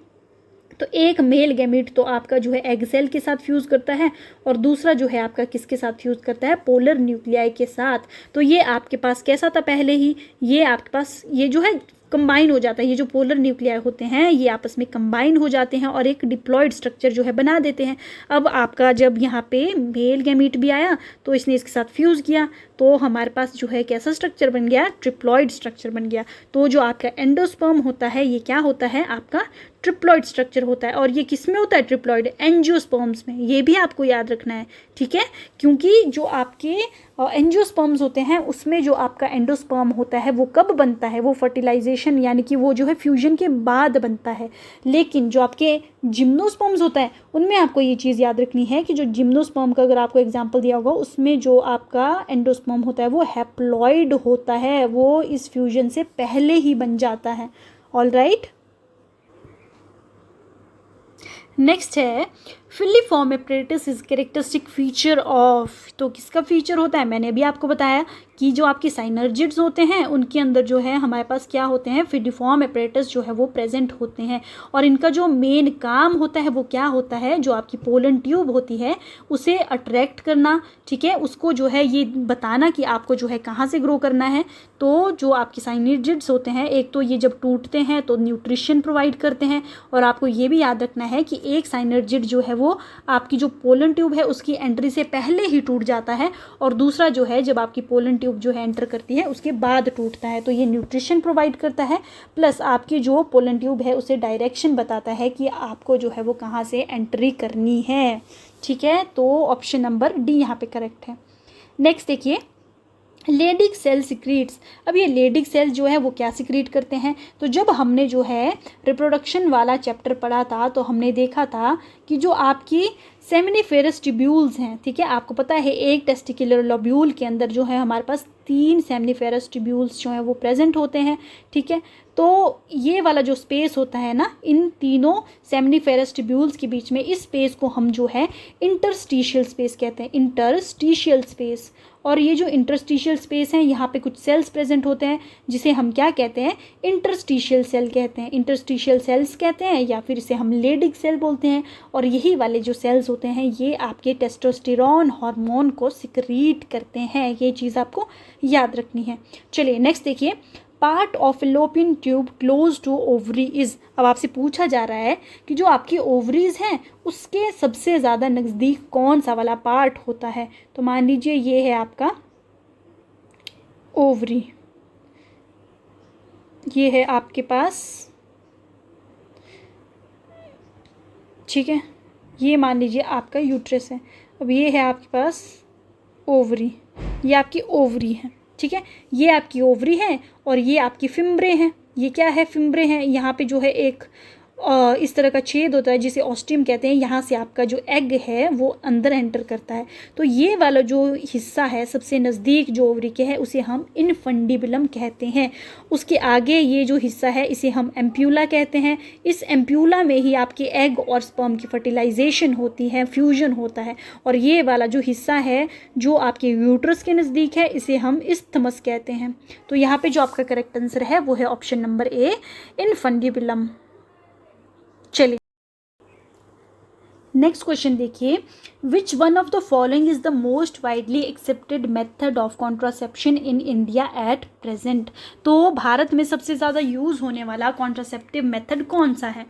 तो एक मेल गैमीट तो आपका जो है एग सेल के साथ फ्यूज़ करता है और दूसरा जो है आपका किसके साथ फ्यूज़ करता है, पोलर न्यूक्लियाई के साथ। तो ये आपके पास कैसा था पहले ही, ये आपके पास ये जो है कंबाइन हो जाता है, ये जो पोलर न्यूक्लियाई होते हैं ये आपस में कंबाइन हो जाते हैं और एक डिप्लॉयड स्ट्रक्चर जो है बना देते हैं। अब आपका जब यहाँ पे मेल गैमीट भी आया तो इसने इसके साथ फ्यूज़ किया, तो हमारे पास जो है कैसा स्ट्रक्चर बन गया, ट्रिप्लॉयड स्ट्रक्चर बन गया। तो जो आपका एंडोस्पर्म होता है ये क्या होता है, आपका ट्रिप्लॉयड स्ट्रक्चर होता है। और ये किस में होता है ट्रिप्लॉयड, एंजियोस्पर्म्स में, ये भी आपको याद रखना है, ठीक है। क्योंकि जो आपके एंजियोस्पर्म्स होते हैं उसमें जो आपका एंडोस्पर्म होता है वो कब बनता है, वो फर्टिलाइजेशन यानी कि वो जो है फ्यूजन के बाद बनता है। लेकिन जो आपके जिम्नोस्पर्म्स होता है उनमें आपको ये चीज़ याद रखनी है कि जो जिम्नोस्पर्म का अगर आपको एग्जांपल दिया होगा उसमें जो आपका एंडोस्पर्म होता है वो हैप्लॉइड होता है, वो इस फ्यूजन से पहले ही बन जाता है। ऑल राइट, नेक्स्ट है filiform apparatus is characteristic feature of. तो किसका फीचर होता है, मैंने अभी आपको बताया कि जो आपके साइनर्जिड्स होते हैं उनके अंदर जो है हमारे पास क्या होते हैं, फिलीफॉर्म एपरेटस जो है वो प्रेजेंट होते हैं। और इनका जो मेन काम होता है वो क्या होता है, जो आपकी पोलन ट्यूब होती है उसे अट्रैक्ट करना, ठीक है, उसको जो है ये बताना कि आपको जो है कहाँ से ग्रो करना है। तो जो आपके साइनर्जिड्स होते हैं एक तो ये जब टूटते हैं तो न्यूट्रिशन प्रोवाइड करते हैं, और आपको ये भी याद रखना है कि एक साइनर्जिड जो है वो आपकी जो पोलन ट्यूब है उसकी एंट्री से पहले ही टूट जाता है, और दूसरा जो है जब आपकी पोलन ट्यूब जो है एंटर करती है उसके बाद टूटता है। तो ये न्यूट्रिशन प्रोवाइड करता है, प्लस आपकी जो पोलन ट्यूब है उसे डायरेक्शन बताता है कि आपको जो है वो कहाँ से एंट्री करनी है, ठीक है। तो ऑप्शन नंबर डी यहाँ पे करेक्ट है। नेक्स्ट देखिए, लेडिक सेल सिक्रीट्स। अब ये लेडिक सेल जो है वो क्या सिक्रीट करते हैं, तो जब हमने जो है रिप्रोडक्शन वाला चैप्टर पढ़ा था तो हमने देखा था कि जो आपकी सेमिनिफेरस ट्यूब्यूल्स हैं, ठीक है, आपको पता है एक टेस्टिकुलर लोब्यूल के अंदर जो है हमारे पास 3 सेमिनिफेरस ट्यूब्यूल्स जो हैं वो प्रेजेंट होते हैं, ठीक है। तो ये वाला जो स्पेस होता है ना, इन तीनों सेमिनिफेरस ट्यूब्यूल्स के बीच में, इस स्पेस को हम जो है इंटरस्टिशियल स्पेस कहते हैं, इंटरस्टिशियल स्पेस। और ये जो इंटरस्टिशियल स्पेस है यहाँ पे कुछ सेल्स प्रेजेंट होते हैं जिसे हम क्या कहते हैं, इंटरस्टिशियल सेल कहते हैं, इंटरस्टिशियल सेल्स कहते हैं, या फिर इसे हम लेडिक सेल बोलते हैं। और यही वाले जो सेल्स होते हैं ये आपके टेस्टोस्टेरोन हार्मोन को सिक्रीट करते हैं, ये चीज़ आपको याद रखनी है। चलिए नेक्स्ट देखिए, part of Fallopian tube close to ovary is. अब आपसे पूछा जा रहा है कि जो आपकी ओवरीज हैं उसके सबसे ज़्यादा नज़दीक कौन सा वाला पार्ट होता है। तो मान लीजिए ये है आपका ओवरी, ये है आपके पास, ठीक है, ये मान लीजिए आपका यूट्रस है। अब ये है आपके पास ओवरी, ये आपकी ओवरी है, ठीक है, ये आपकी ओवरी है और ये आपकी फिम्ब्रे हैं। ये क्या है, फिम्ब्रे हैं। यहाँ पे जो है एक इस तरह का छेद होता है जिसे ऑस्टियम कहते हैं, यहाँ से आपका जो एग है वो अंदर एंटर करता है। तो ये वाला जो हिस्सा है सबसे नज़दीक जो ओवरी के है उसे हम इनफंडिबुलम कहते हैं। उसके आगे ये जो हिस्सा है इसे हम एम्प्यूला कहते हैं। इस एम्प्यूला में ही आपके एग और स्पर्म की फर्टिलाइजेशन होती है, फ्यूजन होता है। और ये वाला जो हिस्सा है जो आपके यूट्रस के नज़दीक है इसे हम इस्थमस कहते हैं। तो यहाँ पे जो आपका करेक्ट आंसर है वो है ऑप्शन नंबर ए, इनफंडिबुलम। चलिए नेक्स्ट क्वेश्चन देखिए, which one of the following is the most widely accepted method of contraception in India at present. तो भारत में सबसे ज़्यादा यूज़ होने वाला कॉन्ट्रासेप्टिव मेथड कौन सा है?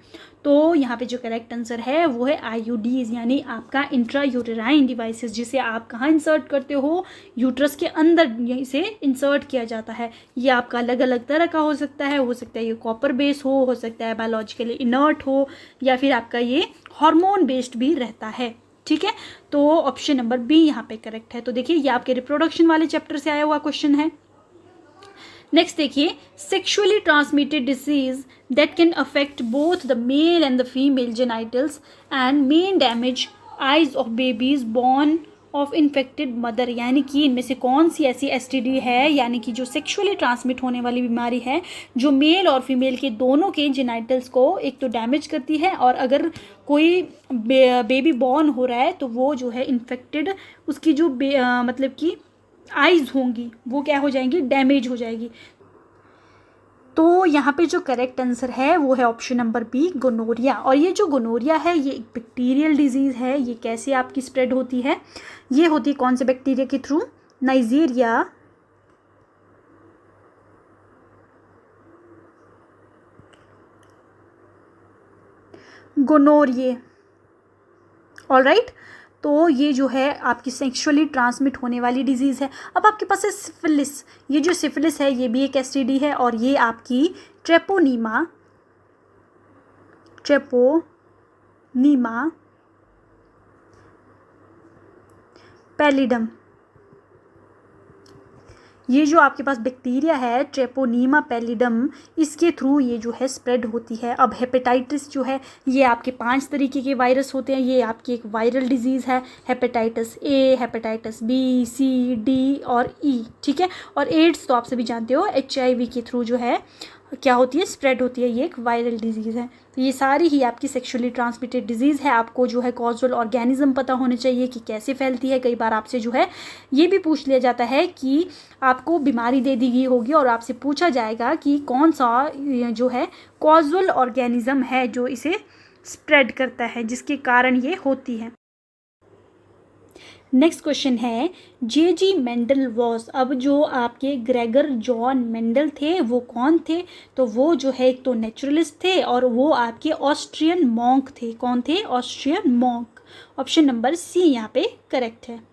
तो यहाँ पे जो करेक्ट आंसर है वो है आईयूडीज, यानी आपका इंट्रा यूटेराइन डिवाइसेस, जिसे आप कहाँ इंसर्ट करते हो? यूट्रस के अंदर इसे इंसर्ट किया जाता है। ये आपका अलग अलग तरह का हो सकता है ये कॉपर बेस हो सकता है बायोलॉजिकली इनर्ट हो, या फिर आपका ये हार्मोन बेस्ड भी रहता है। ठीक है, तो ऑप्शन नंबर बी यहाँ पे करेक्ट है। तो देखिए ये आपके रिप्रोडक्शन वाले चैप्टर से आया हुआ क्वेश्चन है। नेक्स्ट देखिए, sexually transmitted disease that can affect both the male and the female genitals and main damage eyes of babies born of infected mother, यानी कि इनमें से कौन सी ऐसी एसटीडी है, यानी कि जो सेक्सुअली ट्रांसमिट होने वाली बीमारी है जो मेल और फीमेल के दोनों के जेनाइटल्स को एक तो डैमेज करती है, और अगर कोई बेबी बॉर्न हो रहा है तो वो जो है इन्फेक्टेड, उसकी जो मतलब कि आइज़ होंगी वो क्या हो जाएंगी? डैमेज हो जाएगी। तो यहाँ पे जो करेक्ट आंसर है वो है ऑप्शन नंबर बी, गोनोरिया। और ये जो गोनोरिया है ये एक बैक्टीरियल डिजीज़ है। ये कैसे आपकी स्प्रेड होती है? ये होती है कौन से बैक्टीरिया के थ्रू? नाइजीरिया गोनोरिये। ऑलराइट, तो ये जो है आपकी सेक्सुअली ट्रांसमिट होने वाली डिजीज़ है। अब आपके पास है सिफिलिस। ये जो सिफिलिस है ये भी एक एसटीडी है, और ये आपकी ट्रेपोनीमा पैलिडम, ये जो आपके पास बैक्टीरिया है ट्रेपोनीमा पैलिडम, इसके थ्रू ये जो है स्प्रेड होती है। अब हेपेटाइटिस जो है ये आपके 5 तरीके के वायरस होते हैं। ये आपकी एक वायरल डिजीज़ है, hepatitis A, hepatitis B, C, D और ई। ठीक है, और एड्स तो आप सभी जानते हो HIV के थ्रू जो है क्या होती है? स्प्रेड होती है। ये एक वायरल डिजीज़ है। तो ये सारी ही आपकी सेक्सुअली ट्रांसमिटेड डिजीज़ है। आपको जो है कॉजल ऑर्गेनिज्म पता होने चाहिए कि कैसे फैलती है। कई बार आपसे जो है ये भी पूछ लिया जाता है कि आपको बीमारी दे दी गई होगी और आपसे पूछा जाएगा कि कौन सा जो है कॉजल ऑर्गेनिज्म है जो इसे स्प्रेड करता है, जिसके कारण ये होती है। नेक्स्ट क्वेश्चन है, J.G. Mendel was. अब जो आपके ग्रेगर जॉन मेंडल थे वो कौन थे? तो वो जो है एक तो नेचुरलिस्ट थे और वो आपके ऑस्ट्रियन मॉन्क थे। कौन थे? Austrian monk. Option number C यहाँ पे करेक्ट है।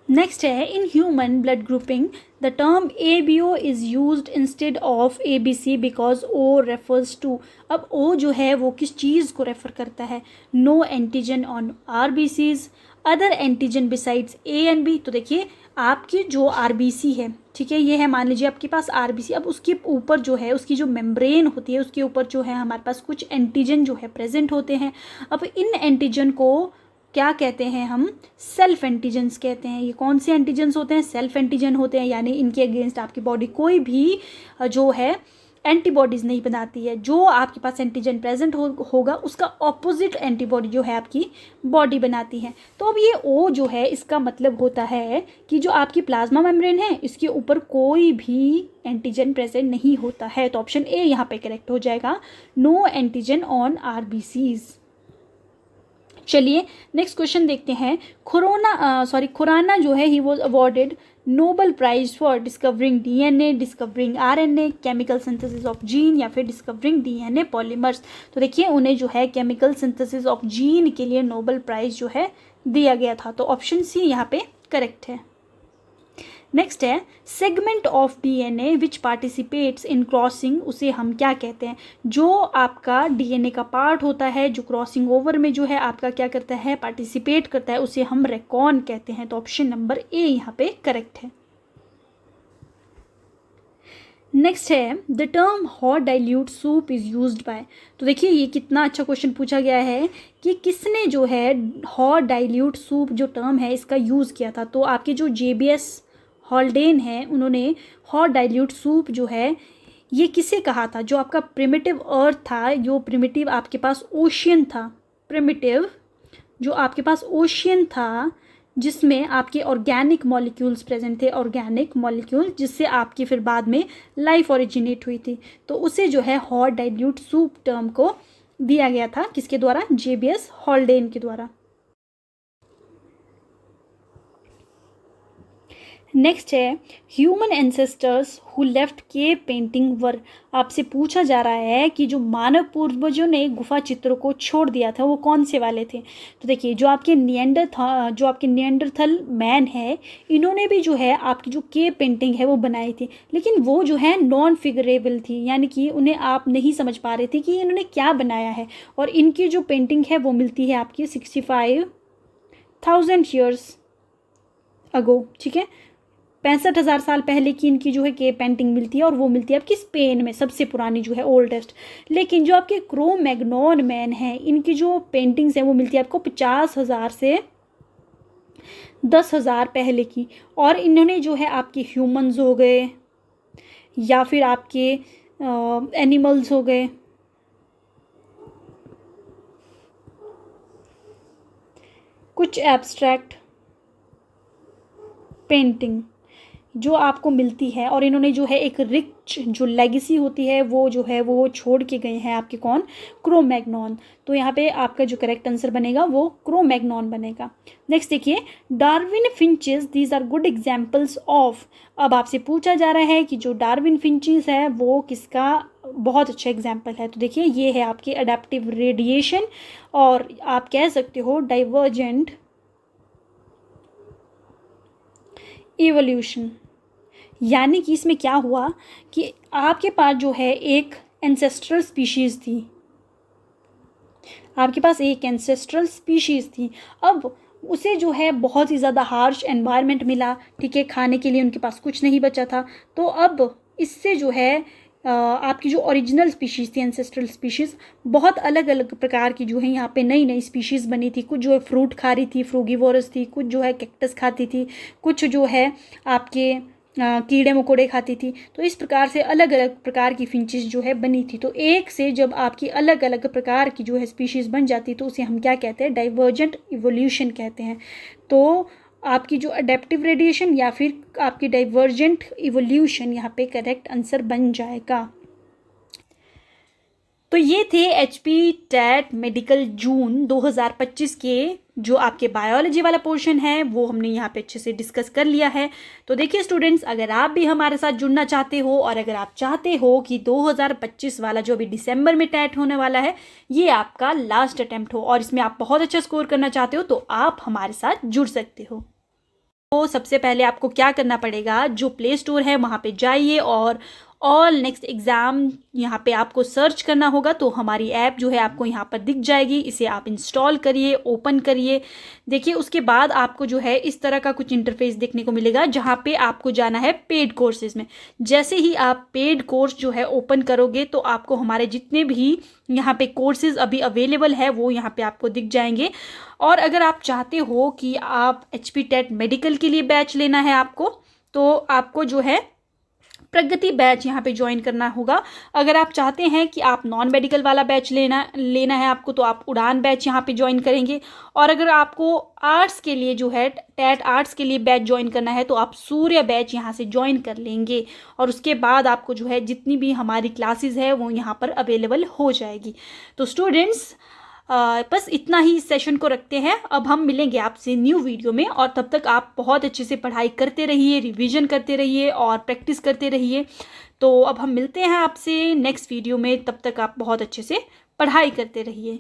नेक्स्ट है, in human blood grouping the term ABO is used instead of ABC because O refers to. अब O जो है वो किस चीज़ को रेफर करता है? No antigen on RBCs, other antigen besides A and B। तो देखिए आपकी जो RBC है, ठीक है, ये है, मान लीजिए आपके पास RBC। अब उसके ऊपर जो है उसकी जो मेम्ब्रेन होती है उसके ऊपर जो है हमारे पास कुछ एंटीजन जो है प्रेजेंट होते हैं। अब इन एंटीजन को क्या कहते हैं? हम सेल्फ एंटीजन्स कहते हैं। ये कौन से एंटीजन्स होते हैं? सेल्फ एंटीजन होते हैं, यानी इनके अगेंस्ट आपकी बॉडी कोई भी जो है एंटीबॉडीज़ नहीं बनाती है। जो आपके पास एंटीजन प्रेजेंट होगा उसका ऑपोजिट एंटीबॉडी जो है आपकी बॉडी बनाती है। तो अब ये O जो है इसका मतलब होता है कि जो आपकी प्लाज्मा मेम्ब्रेन है इसके ऊपर कोई भी एंटीजन प्रेजेंट नहीं होता है। तो ऑप्शन ए यहाँ पे करेक्ट हो जाएगा, नो एंटीजन ऑन RBCs। चलिए नेक्स्ट क्वेश्चन देखते हैं। खुराना जो है he was awarded Nobel prize for discovering DNA, discovering RNA, chemical synthesis of gene, या फिर डिस्कवरिंग DNA पॉलीमर्स। तो देखिए उन्हें जो है केमिकल सिंथेसिस ऑफ जीन के लिए नोबेल प्राइज जो है दिया गया था। तो ऑप्शन सी यहाँ पे करेक्ट है। नेक्स्ट है, segment of DNA which participates in crossing, उसे हम क्या कहते हैं? जो आपका DNA का पार्ट होता है जो क्रॉसिंग ओवर में जो है आपका क्या करता है? पार्टिसिपेट करता है, उसे हम रेकॉन कहते हैं। तो ऑप्शन नंबर ए यहाँ पे करेक्ट है। नेक्स्ट है the term hot dilute soup is used by. तो देखिए ये कितना अच्छा क्वेश्चन पूछा गया है कि किसने जो है हॉट डाइल्यूट सूप जो टर्म है इसका यूज़ किया था। तो आपके जो JBS हॉल्डेन है उन्होंने हॉट डाइल्यूट सूप जो है ये किसे कहा था, जो आपका प्रिमिटिव अर्थ था, जो प्रिमिटिव आपके पास ओशियन था, प्रिमिटिव जो आपके पास ओशियन था जिसमें आपके ऑर्गेनिक मॉलिक्यूल्स प्रेजेंट थे, ऑर्गेनिक मॉलिक्यूल जिससे आपकी फिर बाद में लाइफ ओरिजिनेट हुई थी। तो उसे जो है हॉट डाइल्यूट सूप टर्म को दिया गया था, किसके द्वारा, JBS हॉल्डेन के द्वारा। नेक्स्ट है human ancestors who left cave painting were. आपसे पूछा जा रहा है कि जो मानव पूर्वजों ने गुफा चित्रों को छोड़ दिया था वो कौन से वाले थे। तो देखिए जो आपके निएंडरथल मैन है इन्होंने भी जो है आपकी जो केव पेंटिंग है वो बनाई थी, लेकिन वो जो है नॉन फिगरेबल थी, यानी कि उन्हें आप नहीं समझ पा रहे थे कि इन्होंने क्या बनाया है। और इनकी जो पेंटिंग है वो मिलती है आपकी 65,000 ईयर्स अगो, ठीक है, 65,000 साल पहले की इनकी जो है केव पेंटिंग मिलती है और वो मिलती है आपकी स्पेन में, सबसे पुरानी जो है ओल्डेस्ट। लेकिन जो आपके क्रो मैग्नोन मैन हैं इनकी जो पेंटिंग्स हैं वो मिलती है आपको 50,000 से 10,000 पहले की। और इन्होंने जो है आपके ह्यूमंस हो गए या फिर आपके एनिमल्स हो गए, कुछ एब्स्ट्रैक्ट पेंटिंग जो आपको मिलती है, और इन्होंने जो है एक रिच जो लेगेसी होती है वो जो है वो छोड़ के गए हैं आपके कौन, क्रो मैग्नोन। तो यहाँ पे आपका जो करेक्ट आंसर बनेगा वो क्रो मैग्नोन बनेगा। नेक्स्ट देखिए Darwin finches these are good examples of. अब आपसे पूछा जा रहा है कि जो डार्विन फिंचेस है वो किसका बहुत अच्छा एग्जाम्पल है। तो देखिए ये है आपके अडेप्टिव रेडिएशन और आप कह सकते हो डाइवर्जेंट इवोल्यूशन। यानी कि इसमें क्या हुआ कि आपके पास जो है एक एंसेस्ट्रल स्पीशीज़ थी, आपके पास एक एंसेस्ट्रल स्पीशीज़ थी, अब उसे जो है बहुत ही ज़्यादा हार्श एनवायरनमेंट मिला, ठीक है, खाने के लिए उनके पास कुछ नहीं बचा था। तो अब इससे जो है आपकी जो ओरिजिनल स्पीशीज़ थी, एंसेस्ट्रल स्पीशीज़, बहुत अलग अलग प्रकार की जो है यहाँ पे नई नई स्पीशीज़ बनी थी। कुछ जो है फ्रूट खा रही थी, फ्रूगीवोरस थी, कुछ जो है कैक्टस खाती थी, कुछ जो है आपके कीड़े मकोड़े खाती थी। तो इस प्रकार से अलग अलग प्रकार की फिंचेस जो है बनी थी। तो एक से जब आपकी अलग अलग प्रकार की जो है स्पीशीज़ बन जाती तो उसे हम क्या कहते हैं, डाइवर्जेंट इवोल्यूशन कहते हैं। तो आपकी जो अडेप्टिव रेडिएशन या फिर आपकी डाइवर्जेंट इवोल्यूशन यहाँ पे करेक्ट आंसर बन जाएगा। तो ये थे HP टेट मेडिकल जून 2025 के जो आपके बायोलॉजी वाला पोर्शन है वो हमने यहाँ पे अच्छे से डिस्कस कर लिया है। तो देखिए स्टूडेंट्स, अगर आप भी हमारे साथ जुड़ना चाहते हो और अगर आप चाहते हो कि 2025 वाला जो अभी दिसंबर में टेट होने वाला है ये आपका लास्ट अटेम्प्ट हो और इसमें आप बहुत अच्छा स्कोर करना चाहते हो तो आप हमारे साथ जुड़ सकते हो। तो सबसे पहले आपको क्या करना पड़ेगा, जो प्ले स्टोर है वहाँ पे जाइए और ऑल नेक्स्ट एग्ज़ाम यहाँ पे आपको सर्च करना होगा। तो हमारी ऐप जो है आपको यहाँ पर दिख जाएगी, इसे आप इंस्टॉल करिए, ओपन करिए। देखिए उसके बाद आपको जो है इस तरह का कुछ इंटरफेस देखने को मिलेगा जहाँ पे आपको जाना है पेड कोर्सेज में। जैसे ही आप पेड कोर्स जो है ओपन करोगे तो आपको हमारे जितने भी यहाँ पे कोर्सेज अभी अवेलेबल है वो यहाँ पे आपको दिख जाएंगे। और अगर आप चाहते हो कि आप HP टेट मेडिकल के लिए बैच लेना है आपको, तो आपको जो है प्रगति बैच यहाँ पे ज्वाइन करना होगा। अगर आप चाहते हैं कि आप नॉन मेडिकल वाला बैच लेना है आपको, तो आप उड़ान बैच यहाँ पे ज्वाइन करेंगे। और अगर आपको आर्ट्स के लिए जो है टेट आर्ट्स के लिए बैच ज्वाइन करना है तो आप सूर्य बैच यहाँ से ज्वाइन कर लेंगे और उसके बाद आपको जो है जितनी भी हमारी क्लासेस है वो यहाँ पर अवेलेबल हो जाएगी। तो स्टूडेंट्स बस इतना ही इस सेशन को रखते हैं। अब हम मिलेंगे आपसे न्यू वीडियो में और तब तक आप बहुत अच्छे से पढ़ाई करते रहिए, रिवीजन करते रहिए और प्रैक्टिस करते रहिए। तो अब हम मिलते हैं आपसे नेक्स्ट वीडियो में, तब तक आप बहुत अच्छे से पढ़ाई करते रहिए।